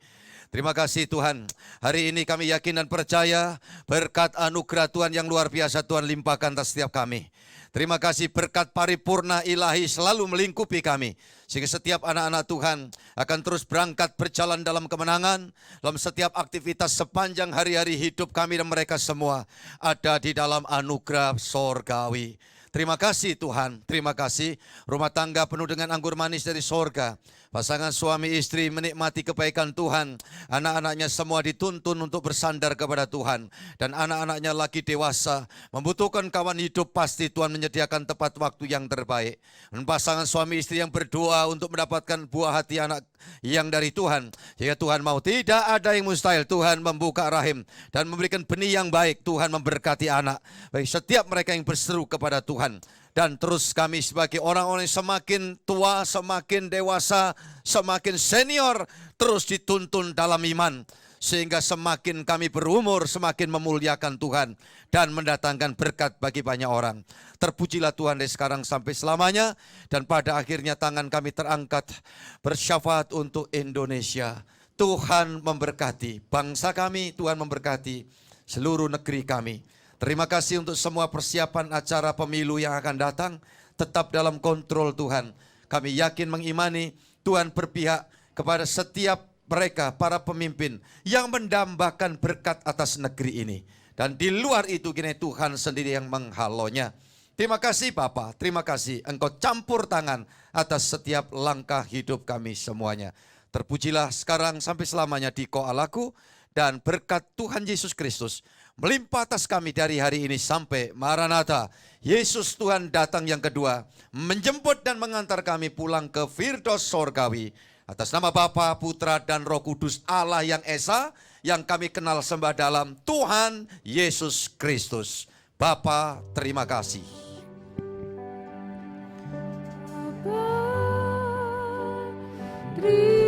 Terima kasih Tuhan, hari ini kami yakin dan percaya berkat anugerah Tuhan yang luar biasa Tuhan limpahkan atas setiap kami. Terima kasih berkat paripurna ilahi selalu melingkupi kami. Sehingga setiap anak-anak Tuhan akan terus berangkat berjalan dalam kemenangan. Dalam setiap aktivitas sepanjang hari-hari hidup kami dan mereka semua ada di dalam anugerah sorgawi. Terima kasih Tuhan, terima kasih. Rumah tangga penuh dengan anggur manis dari sorga. Pasangan suami istri menikmati kebaikan Tuhan. Anak-anaknya semua dituntun untuk bersandar kepada Tuhan. Dan anak-anaknya lagi dewasa, membutuhkan kawan hidup, pasti Tuhan menyediakan tepat waktu yang terbaik. Dan pasangan suami istri yang berdoa untuk mendapatkan buah hati anak yang dari Tuhan. Jika Tuhan mau, tidak ada yang mustahil. Tuhan membuka rahim dan memberikan benih yang baik. Tuhan memberkati anak. Bagi setiap mereka yang berseru kepada Tuhan. Dan terus kami sebagai orang-orang yang semakin tua, semakin dewasa, semakin senior, terus dituntun dalam iman. Sehingga semakin kami berumur, semakin memuliakan Tuhan dan mendatangkan berkat bagi banyak orang. Terpujilah Tuhan dari sekarang sampai selamanya. Dan pada akhirnya tangan kami terangkat bersyafaat untuk Indonesia. Tuhan memberkati bangsa kami, Tuhan memberkati seluruh negeri kami. Terima kasih untuk semua persiapan acara pemilu yang akan datang. Tetap dalam kontrol Tuhan. Kami yakin mengimani Tuhan berpihak kepada setiap mereka, para pemimpin yang mendambakan berkat atas negeri ini. Dan di luar itu kini Tuhan sendiri yang menghalonya. Terima kasih Bapa, terima kasih Engkau campur tangan atas setiap langkah hidup kami semuanya. Terpujilah sekarang sampai selamanya di Koalaku. Dan berkat Tuhan Yesus Kristus melimpah atas kami dari hari ini sampai Maranatha. Yesus Tuhan datang yang kedua, menjemput dan mengantar kami pulang ke Firdaus Sorgawi. Atas nama Bapa, Putra, dan Roh Kudus Allah yang Esa, yang kami kenal sembah dalam Tuhan Yesus Kristus. Bapa, terima kasih.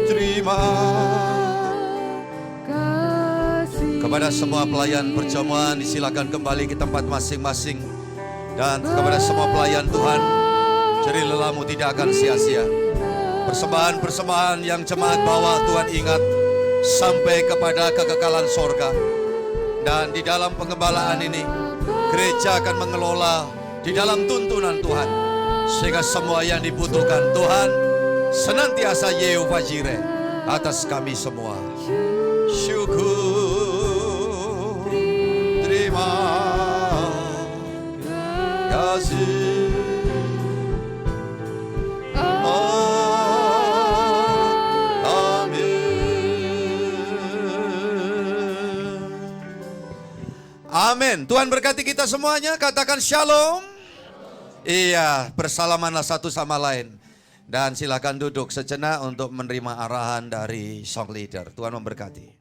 Terima kasih. Kepada semua pelayan perjamuan, disilakan kembali ke tempat masing-masing. Dan kepada semua pelayan Tuhan, jerih lelamu tidak akan sia-sia. Persembahan-persembahan yang jemaat bawa Tuhan ingat sampai kepada kekekalan sorga. Dan di dalam pengembalaan ini, gereja akan mengelola di dalam tuntunan Tuhan. Sehingga semua yang dibutuhkan Tuhan senantiasa Yehova Jireh atas kami semua. Syukur, terima kasih. Amin. Tuhan berkati kita semuanya. Katakan shalom. Iya, bersalamanlah satu sama lain. Dan silakan duduk sejenak untuk menerima arahan dari song leader. Tuhan memberkati.